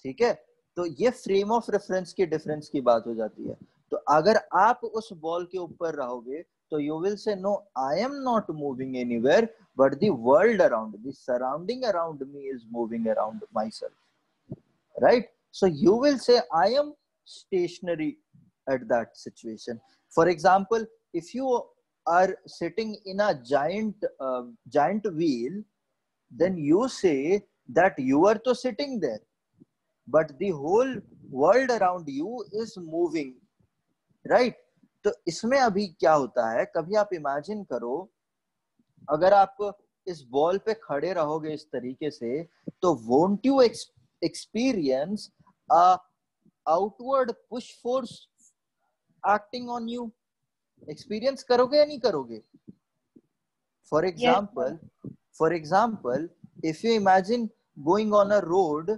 ठीक है, तो ये फ्रेम ऑफ रेफरेंस की डिफरेंस की बात हो जाती है। तो अगर आप उस बॉल के ऊपर रहोगे तो you will say no, I am not moving anywhere but the world around, the surrounding around me is moving around my self, right? So you will say I am stationary at that situation. For example, if you are sitting in a giant wheel, then you say that you are to sitting there, but the whole world around you is moving, right? तो इसमें अभी क्या होता है, कभी आप imagine करो अगर आप इस बॉल पे खड़े रहोगे इस तरीके से, तो won't you experience a outward push force acting on you? experience करोगे या नहीं करोगे? For example, if you imagine going on a road,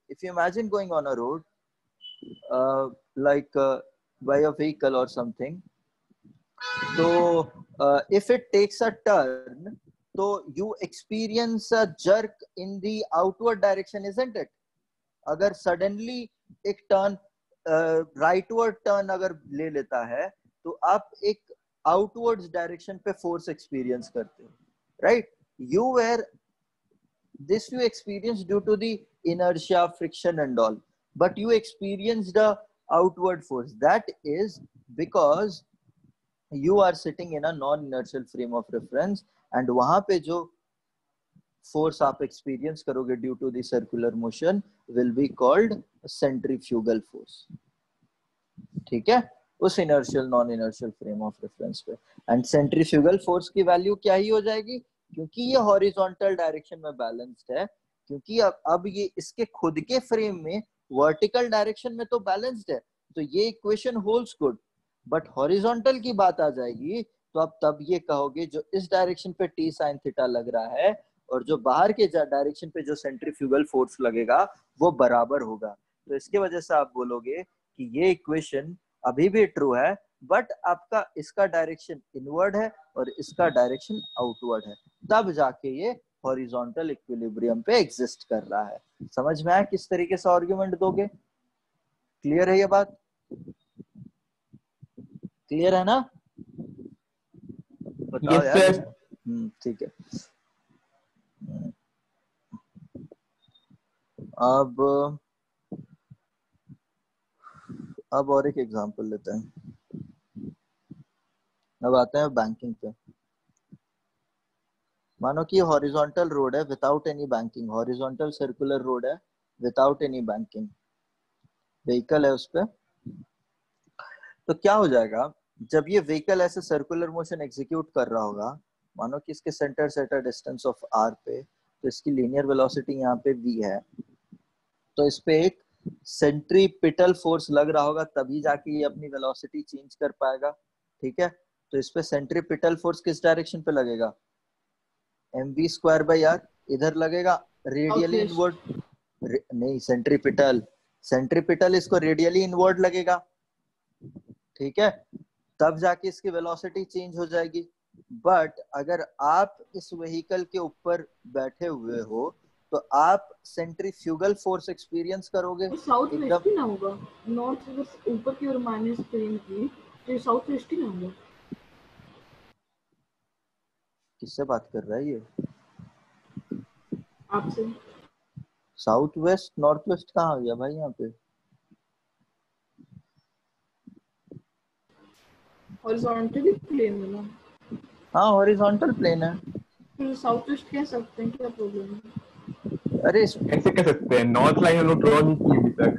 if you imagine going on a road by a vehicle or something, so if it takes a turn, so you experience a jerk in the outward direction, isn't it? अगर suddenly एक turn rightward turn अगर ले लेता है तो आप एक outwards direction पे force experience करते हो, right? This you experience due to the inertia, friction and all, but you experienced the outward force. That is because you are sitting in a non-inertial frame of reference, and वहां पे जो force आप experience करोगे due to the circular motion will be called centrifugal force. ठीक है, उस inertial non-inertial frame of reference पे, and centrifugal force की value क्या ही हो जाएगी, क्योंकि ये horizontal direction में balanced है, क्योंकि अब ये इसके खुद के frame में vertical direction में तो balanced है, तो ये equation holds good. But horizontal की बात आ जाएगी तो आप तब ये कहोगे जो इस डायरेक्शन पे टी साइन थीटा लग रहा है और जो बाहर के डायरेक्शन पे जो सेंट्रीफ्यूगल फोर्स लगेगा वो बराबर होगा। तो इसके वजह से आप बोलोगे कि ये इक्वेशन अभी भी ट्रू है, बट आपका इसका डायरेक्शन इनवर्ड है और इसका डायरेक्शन आउटवर्ड है, तब जाके ये हॉरिजॉन्टल इक्विलिब्रियम पे एग्जिस्ट कर रहा है। समझ में आया किस तरीके से आर्गुमेंट दोगे? क्लियर है ये बात? क्लियर है ना? बताओ यार। ठीक है, अब और एक एग्जांपल लेते हैं। अब आते हैं बैंकिंग पे। मानो कि हॉरिजॉन्टल रोड है without any banking, horizontal circular road है विदाउट एनी बैंकिंग, व्हीकल है उस पे। तो क्या हो जाएगा जब ये व्हीकल ऐसे सर्कुलर मोशन एग्जीक्यूट कर रहा होगा, मानो कि इसके सेंटर से at a distance of r पे, तो इसकी लीनियर वेलोसिटी यहाँ पे v है, तो इस पे एक सेंट्रीपिटल फोर्स लग रहा होगा, तभी जाके ये अपनी वेलोसिटी चेंज कर पाएगा। ठीक है, तो इस पे सेंट्रीपिटल फोर्स किस डायरेक्शन पे लगेगा? mv स्क्वायर बाई r, इधर लगेगा रेडियली इनवर्ड, नहीं सेंट्रीपिटल इसको रेडियली इनवर्ड लगेगा। ठीक है, तब जाके इसकी वेलोसिटी चेंज हो जाएगी। बट अगर आप इस व्हीकल के ऊपर बैठे हुए हो तो आप सेंट्रीफ्यूगल फोर्स एक्सपीरियंस करोगे। साउथ वेस्ट ही ना होगा, नॉर्थ अगर ऊपर की ओर माइनस करेंगे तो साउथ वेस्ट ही ना होगा। किससे बात कर रहा है ये? आपसे। साउथ वेस्ट नॉर्थ वेस्ट कहाँ आ गया भाई यहाँ पे? हॉरिजॉन्टली प्लेन है ना? हाँ हॉरिजॉन्टल प्लेन है, फिर साउथ वेस्ट कह सकते हैं, क्या प्रॉब्लम है? अरे ऐसे कह सकते हैं, नॉर्थ लाइन हम लोग ड्रॉ नहीं की अभी तक,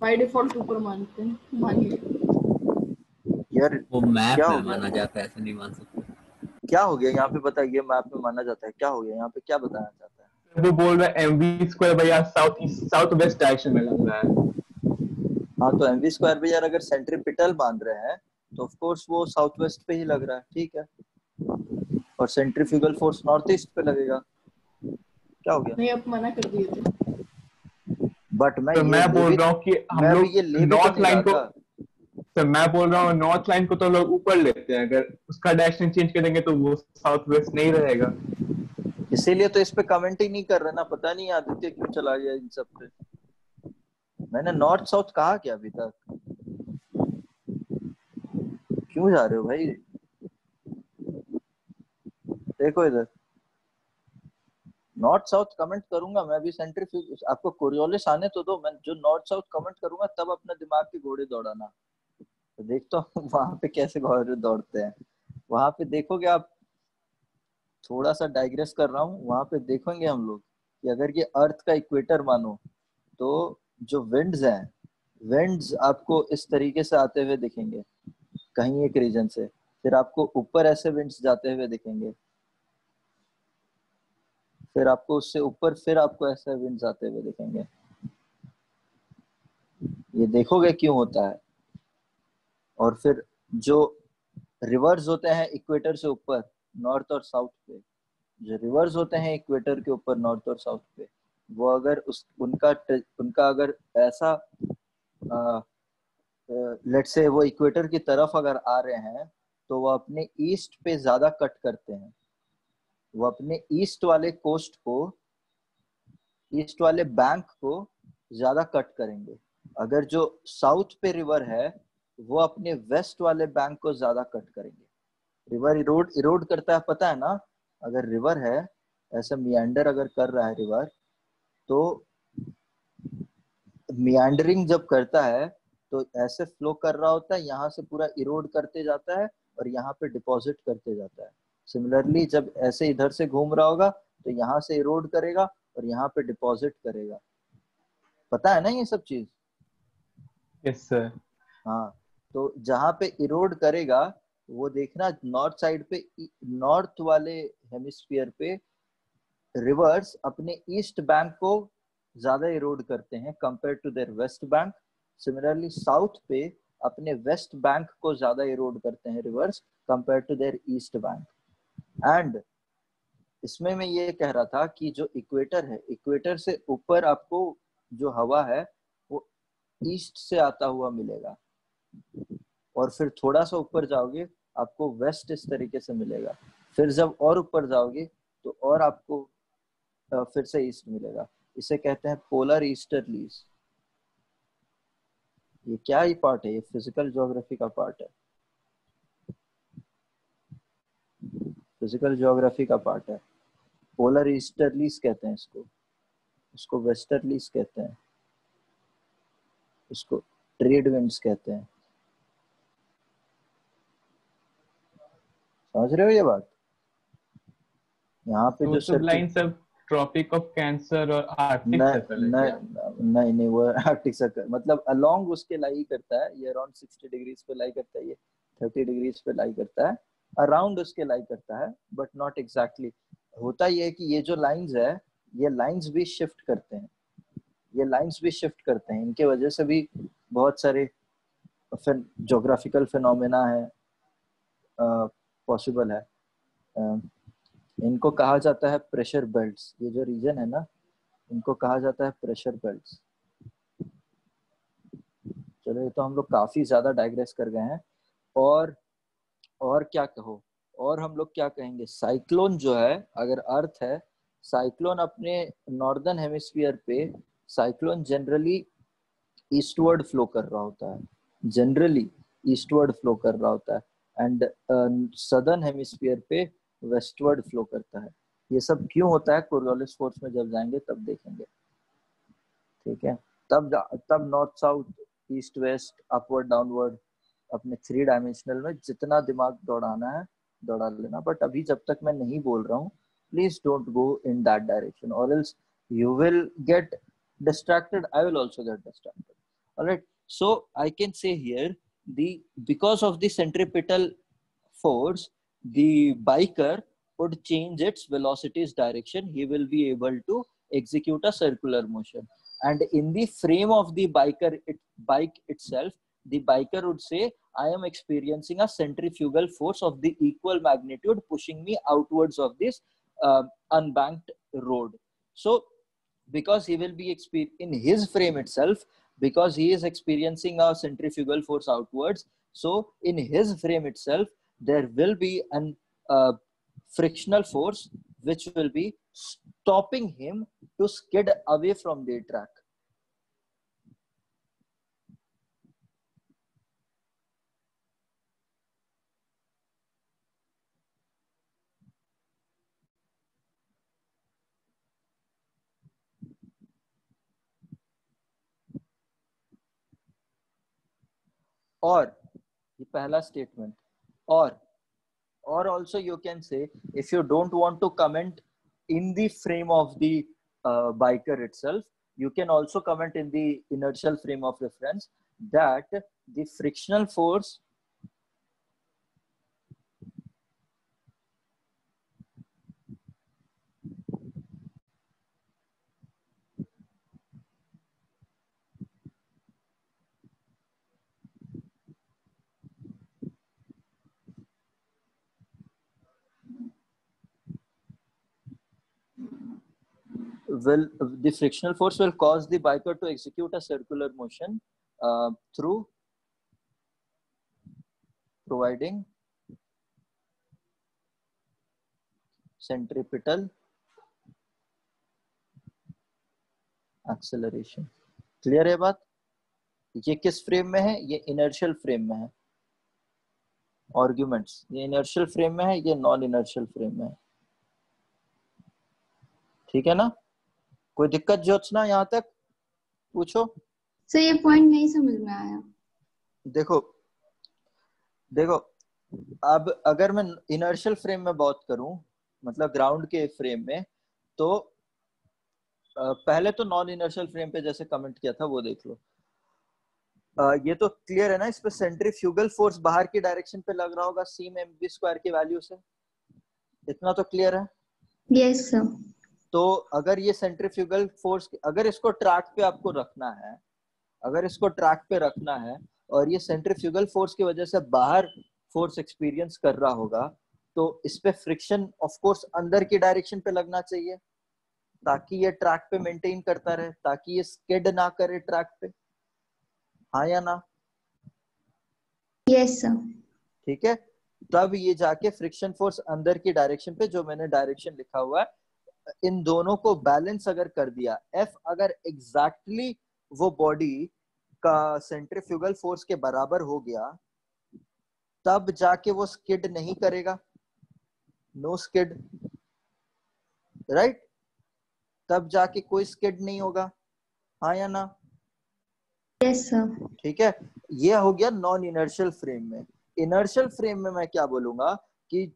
बाय डिफॉल्ट ऊपर मानते हैं, मानिए यार। वो मैप क्या में हो गया? माना जाता है, ऐसे नहीं मान सकते। क्या हो गया यहाँ पे? बताइए, मैप में माना जाता है, क्या हो गया यहाँ पे? क्या बताना चाहता है? वो बोल रहा है mv square by r south west direction में लग रहा है। हाँ, तो mv स्क्वायर बाई r अगर सेंट्रीपिटल मान रहे हैं तो ऑफ कोर्स वो साउथ वेस्ट पे ही लग रहा है। ठीक है, और सेंट्रीफ्यूगल फोर्स नॉर्थ ईस्ट पे लगेगा। क्या हो गया? नहीं, आप मना कर दिए थे। बट मैं तो मैं बोल रहा हूँ कि हम लोग ये ले भी तो नॉर्थ नहीं लाइन रहा को था। सर मैं बोल रहा हूँ नॉर्थ लाइन को तो लोग ऊपर लेते हैं, अगर उसका डायरेक्शन चेंज कर देंगे तो वो साउथ वेस्ट नहीं रहेगा। इसीलिए तो इस पे कमेंट ही नहीं कर रहे ना, पता नहीं आदित्य क्यों चला गया इन सब पे। मैंने नॉर्थ साउथ कहा क्या अभी तक? क्यों जा रहे हो भाई? देखो इधर, नॉर्थ साउथ कमेंट करूंगा मैं भी, सेंट्रीफ्यूज आपको कोरियोलिस आने तो दो, मैं जो नॉर्थ साउथ कमेंट करूंगा तब अपने दिमाग के घोड़े दौड़ाना। तो देखता हूँ वहां पे कैसे घोड़े दौड़ते हैं। वहां पे देखोगे आप, थोड़ा सा डाइग्रेस कर रहा हूँ, वहां पे देखेंगे हम लोग कि अगर ये अर्थ का इक्वेटर मानो तो जो विंड्स हैं, विंड्स आपको इस तरीके से आते हुए दिखेंगे कहीं एक रीजन से, फिर आपको ऊपर ऐसे विंड्स जाते हुए दिखेंगे, फिर आपको उससे ऊपर फिर आपको ऐसे विंड्स आते हुए दिखेंगे। ये देखोगे क्यों होता है। और फिर जो रिवर्स होते हैं इक्वेटर से ऊपर नॉर्थ और साउथ पे, जो रिवर्स होते हैं इक्वेटर के ऊपर नॉर्थ और साउथ पे, वो अगर उनका अगर ऐसा लेट्स से वो इक्वेटर की तरफ अगर आ रहे हैं तो वो अपने ईस्ट पे ज्यादा कट करते हैं। वो अपने ईस्ट वाले कोस्ट को, ईस्ट वाले बैंक को ज्यादा कट करेंगे। अगर जो साउथ पे रिवर है वो अपने वेस्ट वाले बैंक को ज्यादा कट करेंगे। रिवर इरोड करता है, पता है ना? अगर रिवर है ऐसा मियांडर अगर कर रहा है रिवर, तो मियांडरिंग जब करता है तो ऐसे फ्लो कर रहा होता है, यहाँ से पूरा इरोड करते जाता है और यहाँ पे डिपॉजिट करते जाता है। सिमिलरली जब ऐसे इधर से घूम रहा होगा तो यहाँ से इरोड करेगा और यहाँ पे डिपॉजिट करेगा। पता है ना ये सब चीज? Yes sir. हाँ, तो जहाँ पे इरोड करेगा वो देखना, नॉर्थ साइड पे, नॉर्थ वाले हेमिस्फीयर पे रिवर्स अपने ईस्ट बैंक को ज्यादा इरोड करते हैं compare to their west bank. Similarly south पे अपने वेस्ट बैंक को ज्यादा इरोड करते हैं rivers compare to their east bank. And इसमें मैं ये कह रहा था कि जो इक्वेटर है, इक्वेटर से ऊपर आपको जो हवा है वो ईस्ट से आता हुआ मिलेगा, और फिर थोड़ा सा ऊपर जाओगे आपको वेस्ट इस तरीके से मिलेगा, फिर जब और ऊपर जाओगे तो और आपको फिर से ईस्ट मिलेगा। इसे कहते हैं पोलर ईस्टर्लीज। ये क्या ही पार्ट है? ये फिजिकल ज्योग्राफी का पार्ट है, फिजिकल ज्योग्राफी का पार्ट है। पोलर ईस्टर्लीज कहते हैं इसको, उसको वेस्टर्लीज कहते हैं, उसको ट्रेड विंड्स कहते हैं। समझ रहे हो ये बात? यहाँ पे तो जो सब लाइन सब ट्रॉपिक ऑफ कैंसर और आर्कटिक सर्कल है क्या? नहीं, वो आर्कटिक सर्कल मतलब अलोंग उसके लाई करता है। ये अराउंड 60 डिग्रीज पे लाई करता है, ये 30 डिग्रीज पे लाई करता है, अराउंड उसके लाई करता है, बट नॉट एग्जैक्टली। होता ये है कि ये जो लाइंस है, ये लाइंस भी शिफ्ट करते हैं, ये लाइंस भी शिफ्ट करते हैं। इनके वजह से भी बहुत सारे ज्योग्राफिकल फिनोमेना है पॉसिबल है। इनको कहा जाता है प्रेशर बेल्ट्स। ये जो रीजन है ना, इनको कहा जाता है प्रेशर बेल्ट्स। चलो, ये तो हम लोग काफी ज्यादा डाइग्रेस कर गए हैं। और क्या कहो, और हम लोग क्या कहेंगे? साइक्लोन जो है, अगर अर्थ है, साइक्लोन अपने नॉर्दर्न हेमिस्फीयर पे, साइक्लोन जनरली ईस्टवर्ड फ्लो कर रहा होता है, जनरली ईस्टवर्ड फ्लो कर रहा होता है, एंड सदर्न हेमिस्फीयर पे वेस्टवर्ड फ्लो करता है। ये सब क्यों होता है कोरियोलिस फोर्स में जब जाएंगे तब देखेंगे, ठीक है? तब north south, east west, upward downward, अपने 3 डायमेंशनल में जितना दिमाग दौड़ाना है दौड़ा लेना। बट अभी जब तक मैं नहीं बोल रहा हूँ, please don't go in that direction or else you will get distracted. I will also get distracted. All right, so I can say here, because of the centripetal force, the biker would change its velocity's direction. He will be able to execute a circular motion, and in the frame of the bike itself, the biker would say, I am experiencing a centrifugal force of the equal magnitude pushing me outwards of this unbanked road. So because he will be in his frame itself, because he is experiencing a centrifugal force outwards. So in his frame itself, there will be an frictional force which will be stopping him to skid away from the track. और ये पहला statement. or also you can say, if you don't want to comment in the frame of the biker itself, you can also comment in the inertial frame of reference that the frictional force will cause the biker to execute a circular motion through providing centripetal acceleration. Clear है बात? ये किस frame में है? ये inertial frame में है. Arguments, ये इनर्शियल फ्रेम में है, ये नॉन इनर्शियल फ्रेम में है. ठीक है ना? कोई दिक्कत ज्योत्सना यहाँ तक? पूछो. सर ये पॉइंट नहीं समझ में आया. देखो अब अगर मैं इनर्शियल फ्रेम में बात करूं, मतलब ग्राउंड के फ्रेम में, तो पहले तो नॉन इनर्शियल फ्रेम पे जैसे कमेंट किया था वो देख लो. ये तो क्लियर है ना? इस पे सेंट्रीफ्यूगल फोर्स बाहर की डायरेक्शन पे लग रहा होगा सीम mv स्क्वायर की वैल्यू से. इतना तो क्लियर है? Yes sir. तो अगर ये सेंट्रीफ्यूगल फोर्स, अगर इसको ट्रैक पे आपको रखना है, और ये सेंट्रीफ्यूगल फोर्स की वजह से बाहर फोर्स एक्सपीरियंस कर रहा होगा, तो इस पे फ्रिक्शन ऑफ कोर्स अंदर की डायरेक्शन पे लगना चाहिए ताकि ये ट्रैक पे मेंटेन करता रहे, ताकि ये स्किड ना करे ट्रैक पे. हाँ या ना? Yes sir. ठीक है. तब ये जाके फ्रिक्शन फोर्स अंदर की डायरेक्शन पे, जो मैंने डायरेक्शन लिखा हुआ है, इन दोनों को बैलेंस अगर कर दिया, F अगर एग्जैक्टली वो बॉडी का सेंट्रीफ्यूगल फोर्स के बराबर हो गया, तब जाके वो स्किड नहीं करेगा. No skid, right? तब जाके कोई स्किड नहीं होगा. हाँ या ना? Yes sir. ठीक है. ये हो गया नॉन इनर्शियल फ्रेम में. इनर्शियल फ्रेम में मैं क्या बोलूंगा कि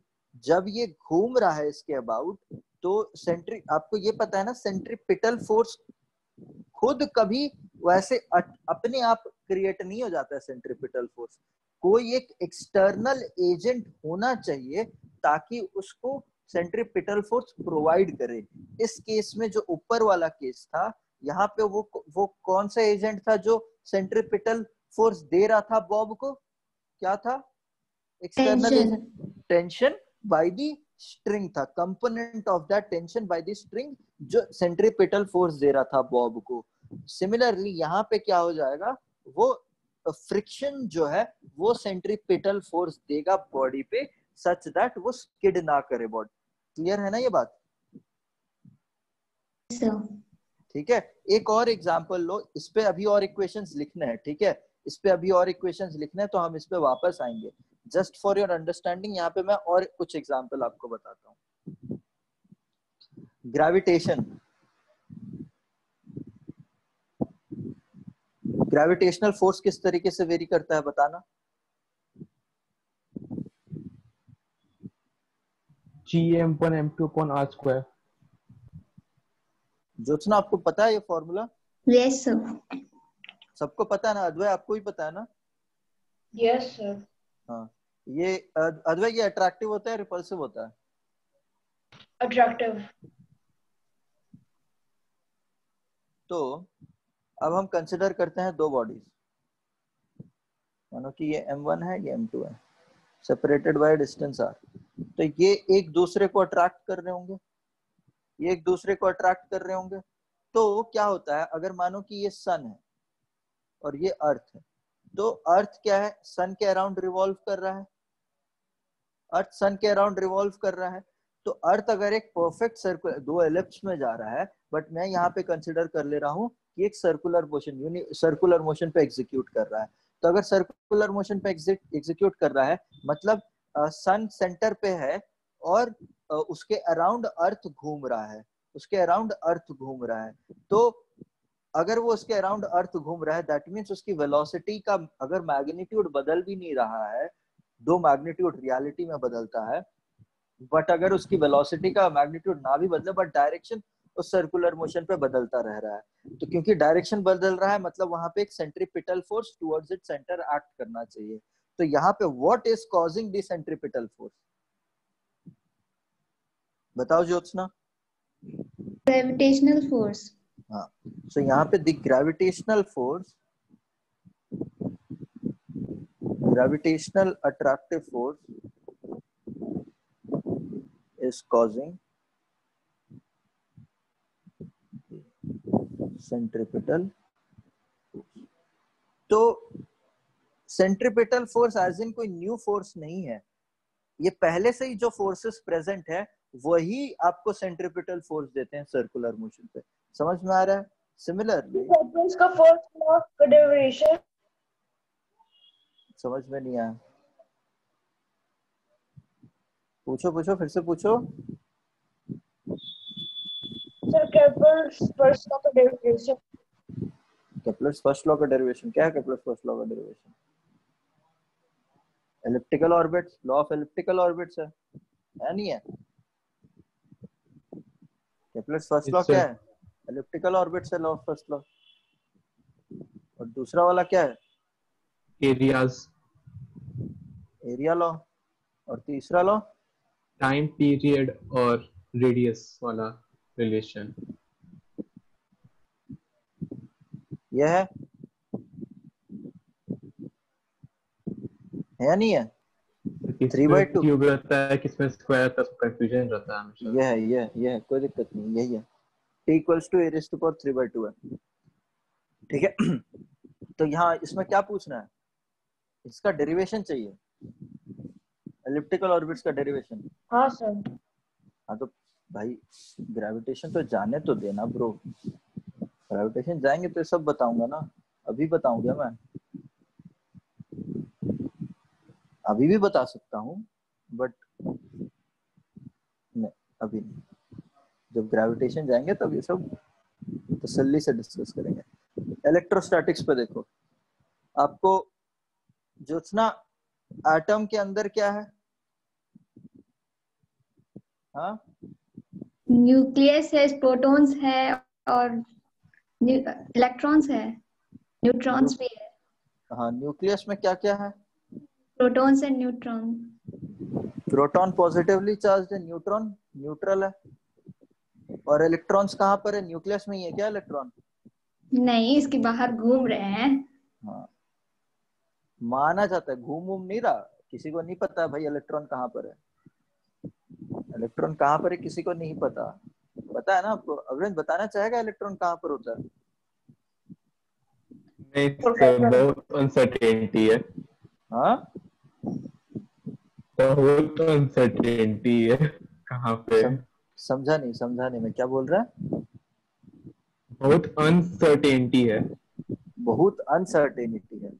जब ये घूम रहा है इसके अबाउट, तो आपको ये पता है ना, सेंट्रीपिटल फोर्स खुद कभी वैसे अपने आप क्रिएट नहीं हो जाता है. सेंट्रीपिटल फोर्स कोई एक एक्सटर्नल एजेंट होना चाहिए ताकि उसको सेंट्रीपिटल फोर्स प्रोवाइड करे. इस केस में जो ऊपर वाला केस था, यहाँ पे वो कौन सा एजेंट था जो सेंट्रीपिटल फोर्स दे रहा था बॉब को? क्या था? External tension by the string था. Component of that tension by the string जो सेंट्रीपिटल फोर्स दे रहा था बॉब को. सिमिलरली यहाँ पे क्या हो जाएगा, वो फ्रिक्शन जो है वो सेंट्रीपिटल फोर्स देगा बॉडी पे, सच दैट वो स्किड ना करे बॉडी. क्लियर है ना ये बात? ठीक है. एक और एग्जांपल लो. इस पे अभी और इक्वेशंस लिखने हैं. ठीक है, इस पे अभी और इक्वेशंस लिखने हैं, तो हम इस पे वापस आएंगे. जस्ट फॉर योर अंडरस्टैंडिंग यहाँ पे मैं और कुछ एग्जांपल आपको बताता हूँ. ग्रेविटेशन, ग्रेविटेशनल फोर्स किस तरीके से वेरी करता है बताना. Gm1 m2 upon r square. Jyotsna आपको पता है ये फॉर्मूला? Yes sir. सबको पता है ना? अद्वै आपको भी पता है ना? Yes sir. हाँ. ये अद्वै, ये अट्रैक्टिव होता है रिपल्सिव होता है? अट्रैक्टिव. तो अब हम कंसिडर करते हैं दो बॉडीज. मानो कि ये m1 है, ये m2 है, सेपरेटेड बाय डिस्टेंस r. तो ये एक दूसरे को अट्रैक्ट कर रहे होंगे, ये एक दूसरे को अट्रैक्ट कर रहे होंगे. तो क्या होता है, अगर मानो कि ये सन है, और ये अर्थ है। तो अर्थ क्या है, सन के अराउंड रिवॉल्व कर रहा है, अर्थ सन के अराउंड रिवॉल्व कर रहा है। तो अर्थ अगर एक परफेक्ट सर्कुलर, दो एलिप्स में जा रहा है, बट मैं यहाँ पे कंसिडर कर ले रहा हूँ कि एक सर्कुलर मोशन पे एग्जीक्यूट कर रहा है। तो अगर सर्कुलर मोशन पे एग्जीक्यूट कर रहा है, मतलब सन सेंटर पे है और उसके अराउंड अर्थ घूम रहा है, उसके अराउंड अर्थ घूम रहा है। तो अगर वो उसके अराउंड अर्थ घूम रहा है, दैट मीन्स उसकी वेलोसिटी का अगर मैग्नीट्यूड बदल भी नहीं रहा है, दो मैग्नीट्यूड रियलिटी में बदलता है, बट अगर उसकी वेलोसिटी का मैग्नीट्यूड ना भी बदले, बट डायरेक्शन उस सर्कुलर मोशन पे बदलता रह रहा है। तो क्योंकि डायरेक्शन बदल रहा है, मतलब वहां पे एक centripetal force towards it centre act करना चाहिए। तो यहाँ पे what is causing the centripetal force, बताओ ज्योत्सना। Gravitational force. हाँ, सो यहाँ पे the gravitational force, gravitational attractive force is causing centripetal force। तो सेंट्रीपिटल फोर्स एज इन कोई न्यू फोर्स नहीं है, ये पहले से ही जो फोर्सेस प्रेजेंट है वही आपको सेंट्रीपिटल फोर्स देते हैं सर्कुलर मोशन पे। समझ में आ रहा है? सिमिलरली Kepler's का first law of conservation। समझ में नहीं आया, पूछो पूछो, फिर से पूछो। Sir, Kepler's first law of derivation। Kepler's first law का डेरिवेशन क्या है? केप्लर्स फर्स्ट लॉ का derivation elliptical orbits, law of elliptical orbits है नहीं है? केप्लर्स फर्स्ट लॉ क्या है? एलिप्टिकल ऑर्बिट्स है लॉ ऑफ फर्स्ट लॉ। और दूसरा वाला क्या है? Areas, area law. और तीसरा लॉ टाइम पीरियड और रेडियस वाला रिलेशन। यह है या नहीं है? 3/2 क्यूब रहता है, किसमें स्क्वायर रहता है, कंफ्यूजन रहता है हमेशा। यह है, कोई दिक्कत नहीं, यही है। t equals to a raised to power 3/2 है, ठीक है। तो यहाँ इसमें क्या पूछना है? इसका डेरिवेशन चाहिए, एलिप्टिकल ऑर्बिट्स का डेरिवेशन। हाँ सर। हाँ तो भाई ग्रेविटेशन तो जाने तो देना ब्रो, ग्रेविटेशन जाएंगे तो सब बताऊंगा ना, अभी बताऊंगा मैं, अभी भी बता सकता हूँ बट नहीं अभी नहीं, जब ग्रेविटेशन जाएंगे तब ये सब तसल्ली से डिस्कस करेंगे। इलेक्ट्रोस्टैटिक्स पे देखो, आपको ज्योत्सना एटम के अंदर क्या है? हाँ न्यूक्लियस है, प्रोटॉन्स है और इलेक्ट्रॉन्स है, न्यूट्रॉन्स भी है। हाँ, न्यूक्लियस में क्या क्या है? Protons and neutron. Proton positively charged है, न्यूट्रॉन न्यूट्रल है। और इलेक्ट्रॉन्स कहाँ पर है? न्यूक्लियस में ही है क्या इलेक्ट्रॉन? नहीं, इसके बाहर घूम रहे हैं। हाँ, माना जाता है, घूम घूम नहीं रहा, किसी को नहीं पता भाई इलेक्ट्रॉन कहाँ पर है, इलेक्ट्रॉन कहाँ पर है किसी को नहीं पता। पता है ना आपको? अरविंद बताना चाहेगा इलेक्ट्रॉन कहाँ पर होता है? नहीं सर, बहुत अनसर्टेनिटी है। हाँ बहुत अनसर्टेनिटी है कहाँ पे। समझा नहीं मैं क्या बोल रहा है? बहुत अनसर्टेनिटी है। बहुत अनसर्टेनिटी है,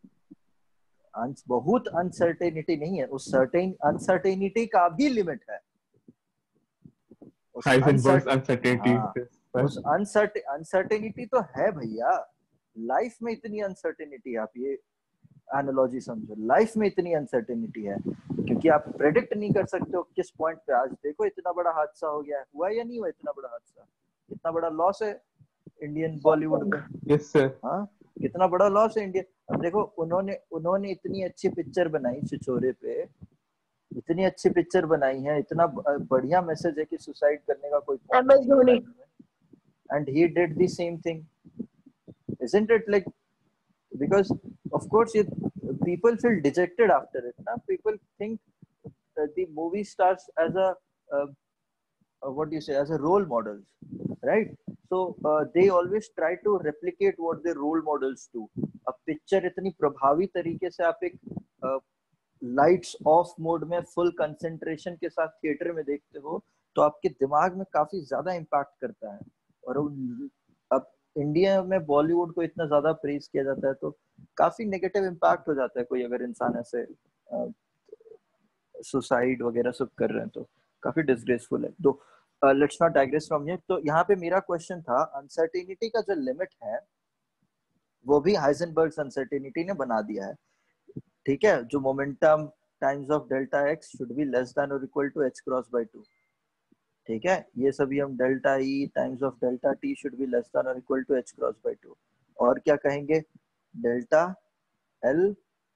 बहुत अनसर्टेनिटी नहीं है, उस सर्टेन अनसर्टेनिटी का भी लिमिट है। हाइजेनबर्ग्स अनसर्टेनिटी। हाँ, उस अनसर्टेनिटी तो है भैया, लाइफ में इतनी अनसर्टेनिटी, आप ये एनालॉजी समझो, लाइफ में इतनी अनसर्टेनिटी है क्योंकि आप प्रेडिक्ट नहीं कर सकते हो किस पॉइंट पे। आज देखो इतना बड़ा हादसा हो गया, हुआ या नहीं हुआ इतना बड़ा हादसा? इतना बड़ा लॉस है इंडियन बॉलीवुड में। Yes sir. हाँ, कितना बड़ा लॉस है इंडिया। अब देखो उन्होंने इतनी अच्छी पिक्चर बनाई छिछोरे पे, इतनी अच्छी पिक्चर बनाई है, इतना बढ़िया मैसेज है कि सुसाइड करने का कोई MS Dhoni. And he did the same thing, isn't it? Like, because of course people feel dejected after it, na? People think the movie stars as a what do you say, as a role models, right? So they always try to replicate what their role models do. अब picture इतनी प्रभावी तरीके से आप एक lights off mode में full concentration के साथ थिएटर में देखते हो तो आपके दिमाग में काफी ज्यादा इम्पैक्ट करता है। और अब इंडिया में बॉलीवुड को इतना ज्यादा प्रेज किया जाता है तो काफी नेगेटिव इम्पैक्ट हो जाता है कोई अगर इंसान ऐसे सुसाइड वगैरह सब कर रहे हैं तो काफी डिसग्रेसफुल है। तो let's not digress from here. तो यहाँ पे मेरा क्वेश्चन था, अनसर्टेनिटी का जो लिमिट है वो भी हाइजेनबर्ग्स अनसर्टेनिटी ने बना दिया है, ठीक है, जो momentum times of delta X should be less than और equal to h cross by 2, ठीक है। ये सभी हम delta E times of delta T should be less than और equal to h cross by 2, और क्या कहेंगे, delta L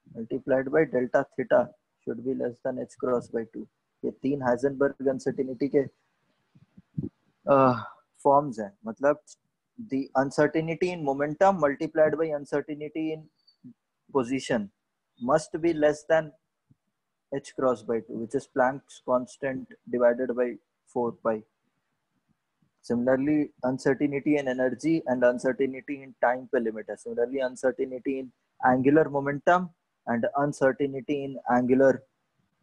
multiplied by delta theta should be less than h cross by 2। ये तीन हाइजेनबर्ग अनसर्टेनिटी के फॉर्म्स हैं। मतलब the uncertainty in momentum multiplied by uncertainty in position must be less than h cross by 2, which is Planck's constant divided by 4 pi. Similarly, uncertainty in energy and uncertainty in time पे limit है। Similarly, uncertainty in angular momentum and uncertainty in angular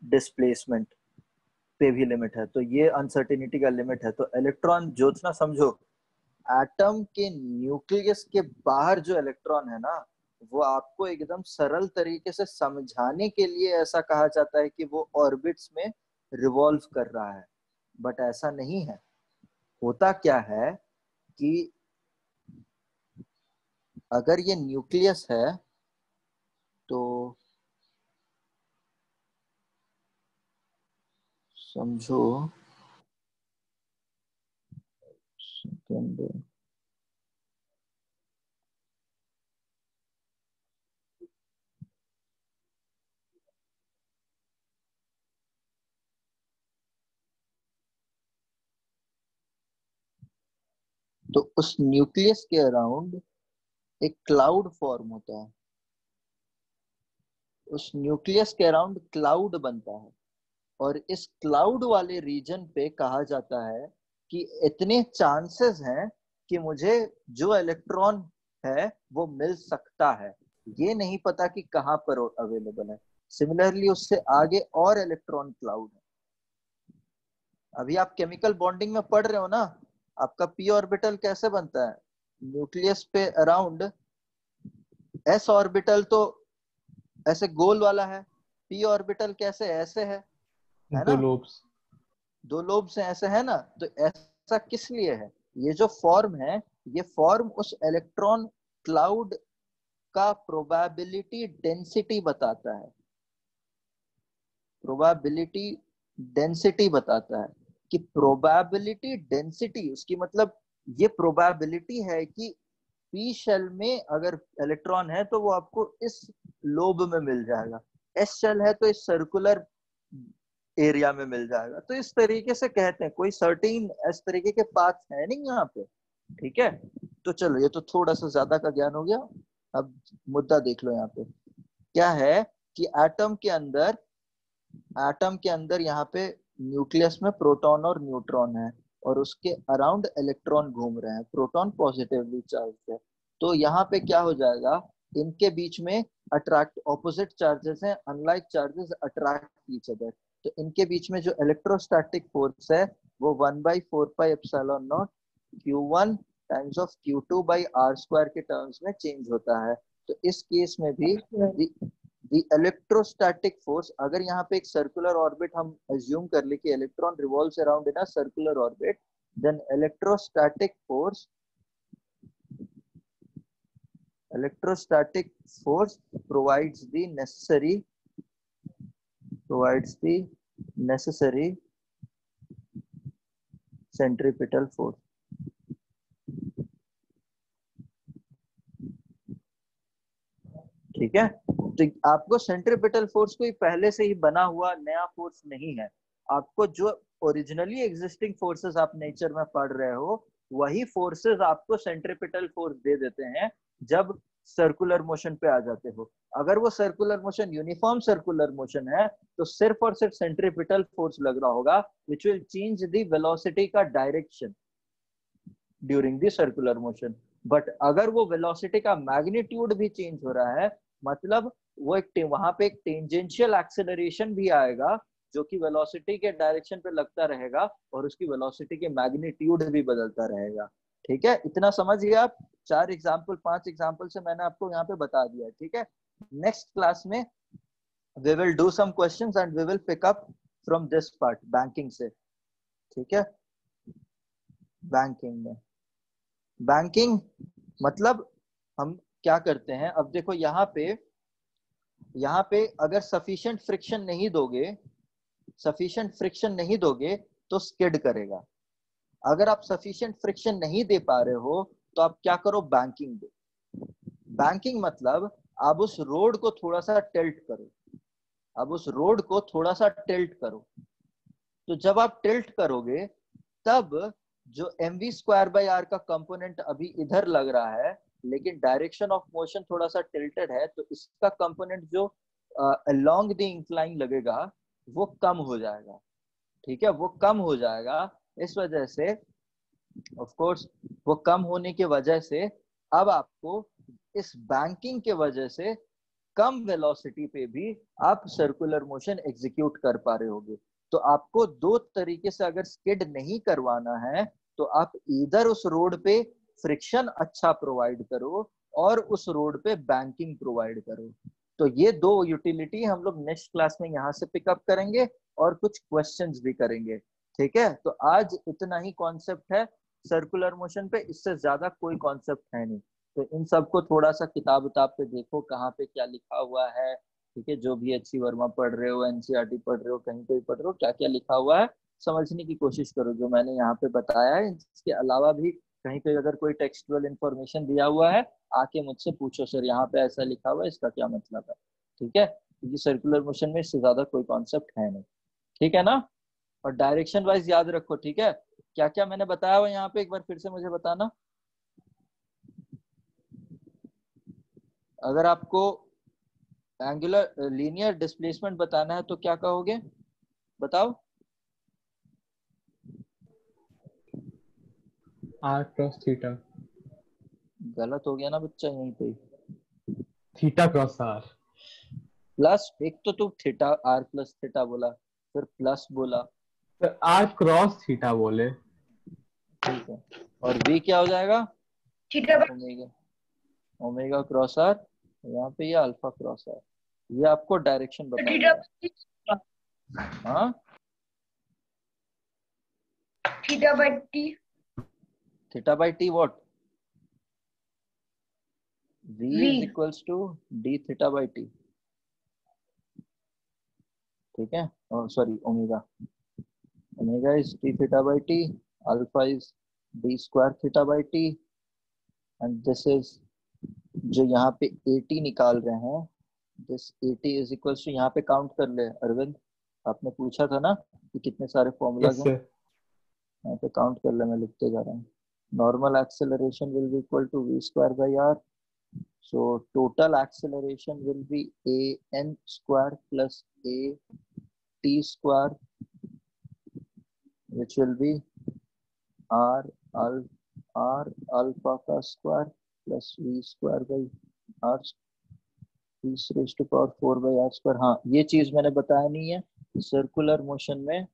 displacement पे भी limit है। तो ये uncertainty का limit है। तो इलेक्ट्रॉन ज्योत्सना समझो, एटम के न्यूक्लियस के बाहर जो इलेक्ट्रॉन है ना, वो आपको एकदम सरल तरीके से समझाने के लिए ऐसा कहा जाता है कि वो ऑर्बिट्स में रिवॉल्व कर रहा है, बट ऐसा नहीं है। होता क्या है कि अगर ये न्यूक्लियस है तो समझो तो उस न्यूक्लियस के अराउंड एक क्लाउड फॉर्म होता है, उस न्यूक्लियस के अराउंड क्लाउड बनता है, और इस क्लाउड वाले रीजन पे कहा जाता है कि इतने चांसेस हैं कि मुझे जो इलेक्ट्रॉन है वो मिल सकता है, ये नहीं पता कि कहां पर अवेलेबल है। सिमिलरली उससे आगे और इलेक्ट्रॉन क्लाउड है। अभी आप केमिकल बॉन्डिंग में पढ़ रहे हो ना, आपका पी ऑर्बिटल कैसे बनता है, न्यूक्लियस पे अराउंड एस ऑर्बिटल तो ऐसे गोल वाला है, पी ऑर्बिटल कैसे ऐसे है ना, दो लोब्स हैं ऐसे है ना। तो ऐसा किस लिए है, ये जो फॉर्म है ये फॉर्म उस इलेक्ट्रॉन क्लाउड का प्रोबेबिलिटी डेंसिटी बताता है, प्रोबेबिलिटी डेंसिटी बताता है कि प्रोबेबिलिटी डेंसिटी उसकी मतलब ये प्रोबेबिलिटी है कि पी शेल में अगर इलेक्ट्रॉन है तो वो आपको इस लोब में मिल जाएगा, एस शेल है तो इस सर्कुलर एरिया में मिल जाएगा। तो इस तरीके से कहते हैं, कोई सर्टेन इस तरीके के पाथ है नहीं यहाँ पे, ठीक है। तो चलो ये तो थोड़ा सा ज्यादा का ज्ञान हो गया। अब मुद्दा देख लो यहाँ पे क्या है कि एटम के अंदर यहाँ पे न्यूक्लियस में प्रोटॉन और न्यूट्रॉन है और उसके अराउंड इलेक्ट्रॉन घूम रहे हैं, प्रोटॉन पॉजिटिवली चार्ज है। तो यहाँ पे क्या हो जाएगा, इनके बीच में अट्रैक्ट ऑपोजिट चार्जेस हैं, unlike charges attract each other. तो इनके बीच में जो इलेक्ट्रोस्टैटिक फोर्स है वो 1/4 pi epsilon not Q1 times of Q2 by R square के टर्म्स में चेंज होता है। तो इस केस में भी the electrostatic force, अगर यहाँ पे एक सर्कुलर ऑर्बिट हम अज्यूम कर ले कि electron revolves around in a circular orbit, then electrostatic force provides the necessary centripetal force। ठीक है, तो आपको सेंट्रीपिटल फोर्स कोई पहले से ही बना हुआ नया फोर्स नहीं है, आपको जो ओरिजिनली एग्जिस्टिंग फोर्सेस आप नेचर में पढ़ रहे हो वही फोर्सेस आपको सेंट्रीपिटल फोर्स दे देते हैं जब सर्कुलर मोशन पे आ जाते हो। अगर वो circular motion uniform circular motion है तो सिर्फ और सिर्फ सेंट्रीपिटल फोर्स लग रहा होगा which will change the velocity का direction during the circular motion. But अगर वो वेलोसिटी का मैग्नीट्यूड भी चेंज हो रहा है, मतलब वो एक वहां पे एक टेंजेंशियल एक्सेलरेशन भी आएगा जो कि वेलोसिटी के डायरेक्शन पे लगता रहेगा और उसकी वेलोसिटी के मैग्नीट्यूड भी बदलता रहेगा। ठीक है, इतना समझ गए आप? 5 एग्जाम्पल से मैंने आपको यहाँ पे बता दिया है। ठीक है, नेक्स्ट क्लास में we will do some questions and we will pick up from this part banking से। ठीक है, बैंकिंग में बैंकिंग मतलब हम क्या करते हैं, अब देखो यहाँ पे अगर सफिशिएंट फ्रिक्शन नहीं दोगे तो स्किड करेगा। अगर आप सफिशिएंट फ्रिक्शन नहीं दे पा रहे हो तो आप क्या करो, बैंकिंग दो। बैंकिंग मतलब आप उस रोड को थोड़ा सा टिल्ट करो। तो जब आप टिल्ट करोगे तब जो mv²/r का कंपोनेंट अभी इधर लग रहा है लेकिन डायरेक्शन ऑफ मोशन थोड़ा सा टिल्टेड है, तो इसका कंपोनेंट जो अलोंग द इंक्लाइन लगेगा वो कम हो जाएगा। ठीक है, वो कम हो जाएगा। इस वजह से ऑफ कोर्स वो कम होने की वजह से अब आपको इस बैंकिंग के वजह से कम वेलोसिटी पे भी आप सर्कुलर मोशन एग्जीक्यूट कर पा रहे होगे। तो आपको दो तरीके से अगर स्किड नहीं करवाना है तो आप इधर उस रोड पे फ्रिक्शन अच्छा प्रोवाइड करो और उस रोड पे बैंकिंग प्रोवाइड करो। तो ये दो यूटिलिटी हम लोग नेक्स्ट क्लास में यहाँ से पिकअप करेंगे और कुछ क्वेश्चंस भी करेंगे। ठीक है, तो आज इतना ही कॉन्सेप्ट है सर्कुलर मोशन पे, इससे ज्यादा कोई कॉन्सेप्ट है नहीं। तो इन सबको थोड़ा सा किताब उताब पे देखो कहाँ पे क्या लिखा हुआ है। ठीक है, जो भी एच सी वर्मा पढ़ रहे हो, एनसीईआरटी पढ़ रहे हो, कहीं पे भी पढ़ रहे हो, क्या क्या लिखा हुआ है समझने की कोशिश करो जो मैंने यहाँ पे बताया है। इसके अलावा भी कहीं पे अगर कोई टेक्सचुअल इंफॉर्मेशन दिया हुआ है आके मुझसे पूछो, सर यहाँ पे ऐसा लिखा हुआ है इसका क्या मतलब है। ठीक है, क्योंकि सर्कुलर मोशन में इससे ज्यादा कोई कॉन्सेप्ट है नहीं। ठीक है ना, और डायरेक्शन वाइज याद रखो। ठीक है, क्या क्या मैंने बताया हुआ यहाँ पे एक बार फिर से मुझे बताना। अगर आपको एंगुलर लीनियर डिस्प्लेसमेंट बताना है तो क्या कहोगे, बताओ। r cross theta. गलत हो गया ना बच्चा, यहीं पे थीटा क्रॉस r। प्लस, एक तो तू थीटा आर प्लस थीटा बोला, फिर प्लस बोला। तो r क्रॉस थीटा बोले। ठीक है, और v क्या हो जाएगा, theta by omega, omega cross r. यहाँ पे ये अल्फा क्रॉस आर। ये आपको डायरेक्शन बता थीटा दिया। हाँ, theta by t. Theta by t what, v V is equals to d theta by t. ठीक है, और sorry omega, omega is d theta by t, alpha is d square theta by t, and this is जो यहाँ पे 80 निकाल रहे हैं, this 80 is equals to, यहाँ पे काउंट कर ले अरविंद, आपने पूछा था ना कि कितने सारे फॉर्मूलाज हैं, यहाँ पे काउंट कर ले, मैं लिखते जा रहा हूँ। Normal acceleration will be equal to v²/r, so total acceleration will be an square plus a t square, which will be r alpha का square plus v²/r raised to power 4/r²। हाँ, ये चीज मैंने बताया नहीं है। सर्कुलर मोशन में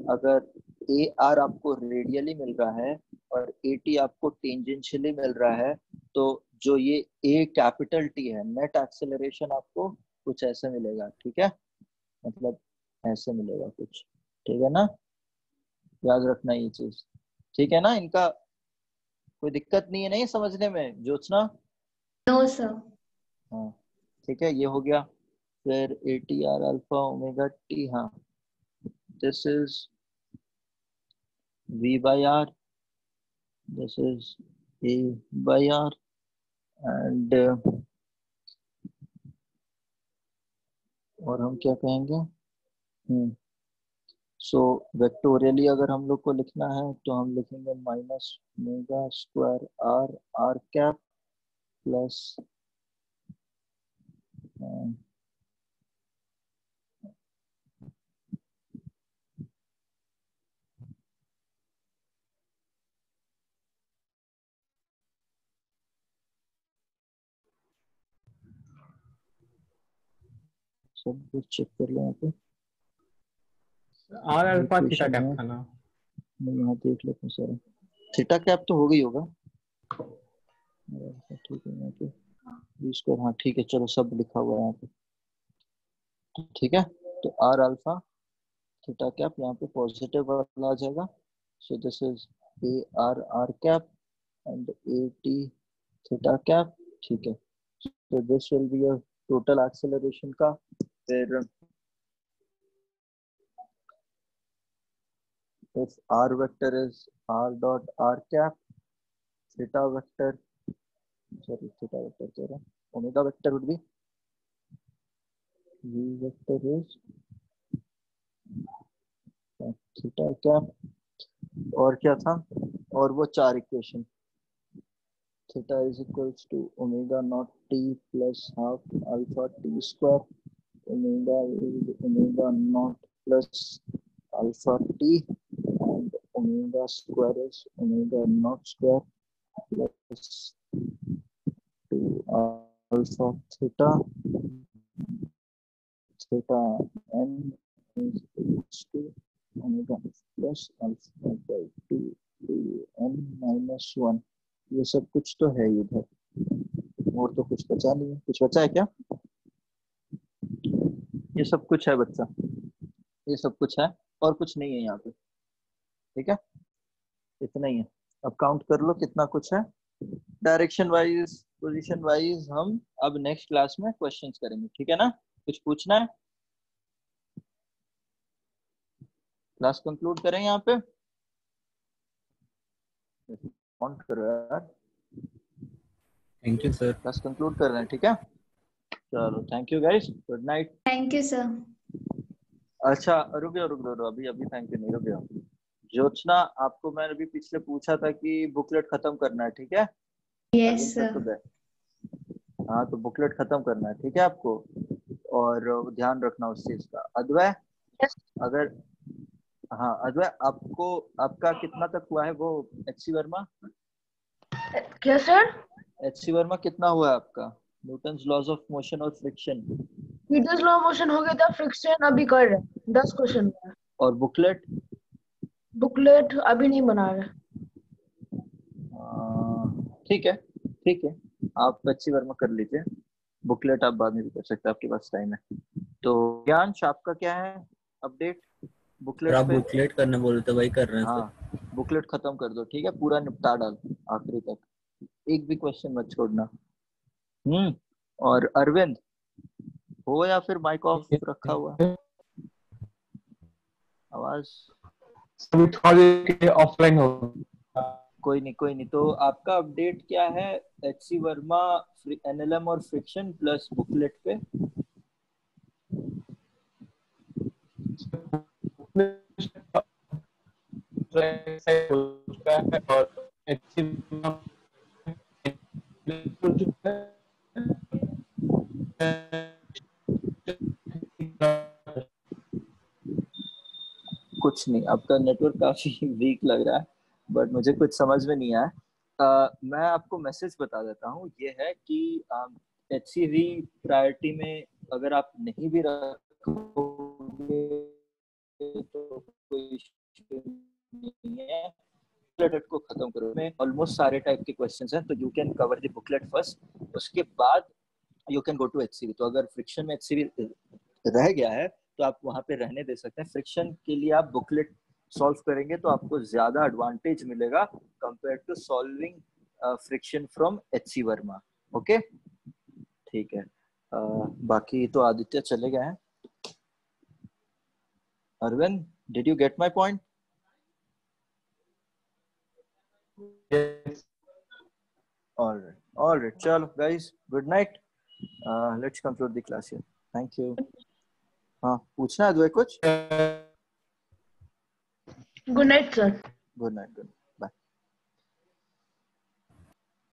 अगर ए आर आपको रेडियली मिल रहा है और ए टी आपको टेंजेंशियली मिल रहा है, तो जो ये ए कैपिटल टी है, नेट एक्सेलरेशन आपको कुछ ऐसे मिलेगा। ठीक है, मतलब ऐसे मिलेगा कुछ। ठीक है ना, याद रखना ये चीज। ठीक है ना, इनका कोई दिक्कत नहीं है नहीं समझने में, ज्योत्सना? No sir. हाँ, ठीक है, ये हो गया। फिर A T R alpha omega T, हाँ, this is v/r, this is a/r, and और हम क्या कहेंगे, सो वेक्टोरियली अगर हम लोग को लिखना है तो हम लिखेंगे minus omega square r r cap plus सब कुछ चेक कर लो यहाँ पे। R alpha theta Equation cap है। था ना? मैं यहाँ देख लेता हूँ सारा। थीटा कैप तो हो गई होगा। ठीक है यहाँ पे बी स्क्वायर, हाँ ठीक है, चलो सब लिखा हुआ है यहाँ पे। ठीक है, तो आर अल्फा थीटा कैप यहाँ पे पॉजिटिव वाला आ जाएगा। So this is a r r cap and a t theta cap. ठीक है, तो this will be your total acceleration का। फिर if r vector is r dot r cap, theta vector, sorry theta vector कह रहा हूँ, omega vector would be v vector is theta cap, और क्या था, और वो चार equation, theta is equals to omega naught t plus half alpha t square, omega is omega naught plus alpha t, and omega square is omega naught square plus 2 alpha theta, theta n is equals to omega plus alpha by 2 n minus 1। ये सब कुछ तो है इधर, और तो कुछ बचा नहीं है। कुछ बचा है क्या? ये सब कुछ है बच्चा, ये सब कुछ है और कुछ नहीं है यहाँ पे। ठीक है, इतना ही है। अब काउंट कर लो कितना कुछ है। डायरेक्शन वाइज, पोजीशन वाइज हम अब नेक्स्ट क्लास में क्वेश्चंस करेंगे। ठीक है ना? कुछ पूछना है? क्लास कंक्लूड करें यहाँ पे? काउंट करो यार। Thank you sir. Class conclude कर रहे हैं, ठीक है? चलो thank you guys, good night. Thank you sir. अच्छा रुक जाओ अभी अभी थैंक यू नहीं, रुक जाओ। ज्योत्सना, आपको मैंने अभी पिछले पूछा था कि बुकलेट खत्म करना है, ठीक है? Yes sir. हाँ तो बुकलेट खत्म करना है, ठीक है आपको, और ध्यान रखना उस चीज का। अद्वैय, अगर हाँ अद्वैय, आपको आपका कितना तक हुआ है वो एचसी वर्मा? क्या सर? एचसी वर्मा कितना हुआ है आपका? न्यूटन्स लॉज ऑफ मोशन और friction. Newton's law of motion हो गया था, फ्रिक्शन अभी कर रहे हैं, 10 क्वेश्चन है। और बुकलेट? बुकलेट अभी नहीं बना रहे। ठीक है, ठीक है, आप एचसी वर्मा कर लीजिए, बुकलेट आप बाद में भी कर सकते हैं, आपके पास टाइम है। तो ज्ञांश, आपका क्या है अपडेट बुकलेट आप पे? बुकलेट करने बोले थे, वही कर रहे हैं हाँ, बुकलेट खत्म कर दो, ठीक है, पूरा निपटा डाल आखिरी तक, एक भी क्वेश्चन मत छोड़ना। और अरविंद हो या फिर माइक ऑफ रखा हुआ? आवाज अभी थोड़ी देर ऑफलाइन हो। कोई नहीं। तो आपका अपडेट क्या है एचसी वर्मा एनएलएम और फ्रिक्शन प्लस बुकलेट पे? और कुछ नहीं, आपका नेटवर्क काफी वीक लग रहा है, बट मुझे कुछ समझ में नहीं आया। मैं आपको मैसेज बता देता हूँ, ये है कि एचसीवी प्रायोरिटी में अगर आप नहीं भी रखोगे तो कोई इश्यू नहीं है। बुकलेट को खत्म करो, में ऑलमोस्ट सारे टाइप के क्वेश्चंस हैं, तो you can cover the booklet first, उसके बाद you can go to HCV. तो अगर फ्रिक्शन में एचसीवी रह गया है तो आप वहां पे रहने दे सकते हैं। फ्रिक्शन के लिए आप बुकलेट सॉल्व करेंगे तो आपको ज्यादा एडवांटेज मिलेगा compare to solving friction from HC Verma. Okay, ठीक है। बाकी तो आदित्य चले गए हैं। Arvind, did you get my point? All right, चलो guys, good night. Let's conclude the class here. Thank you. हाँ, पूछना है अद्वैय कुछ? Good night sir. Good night.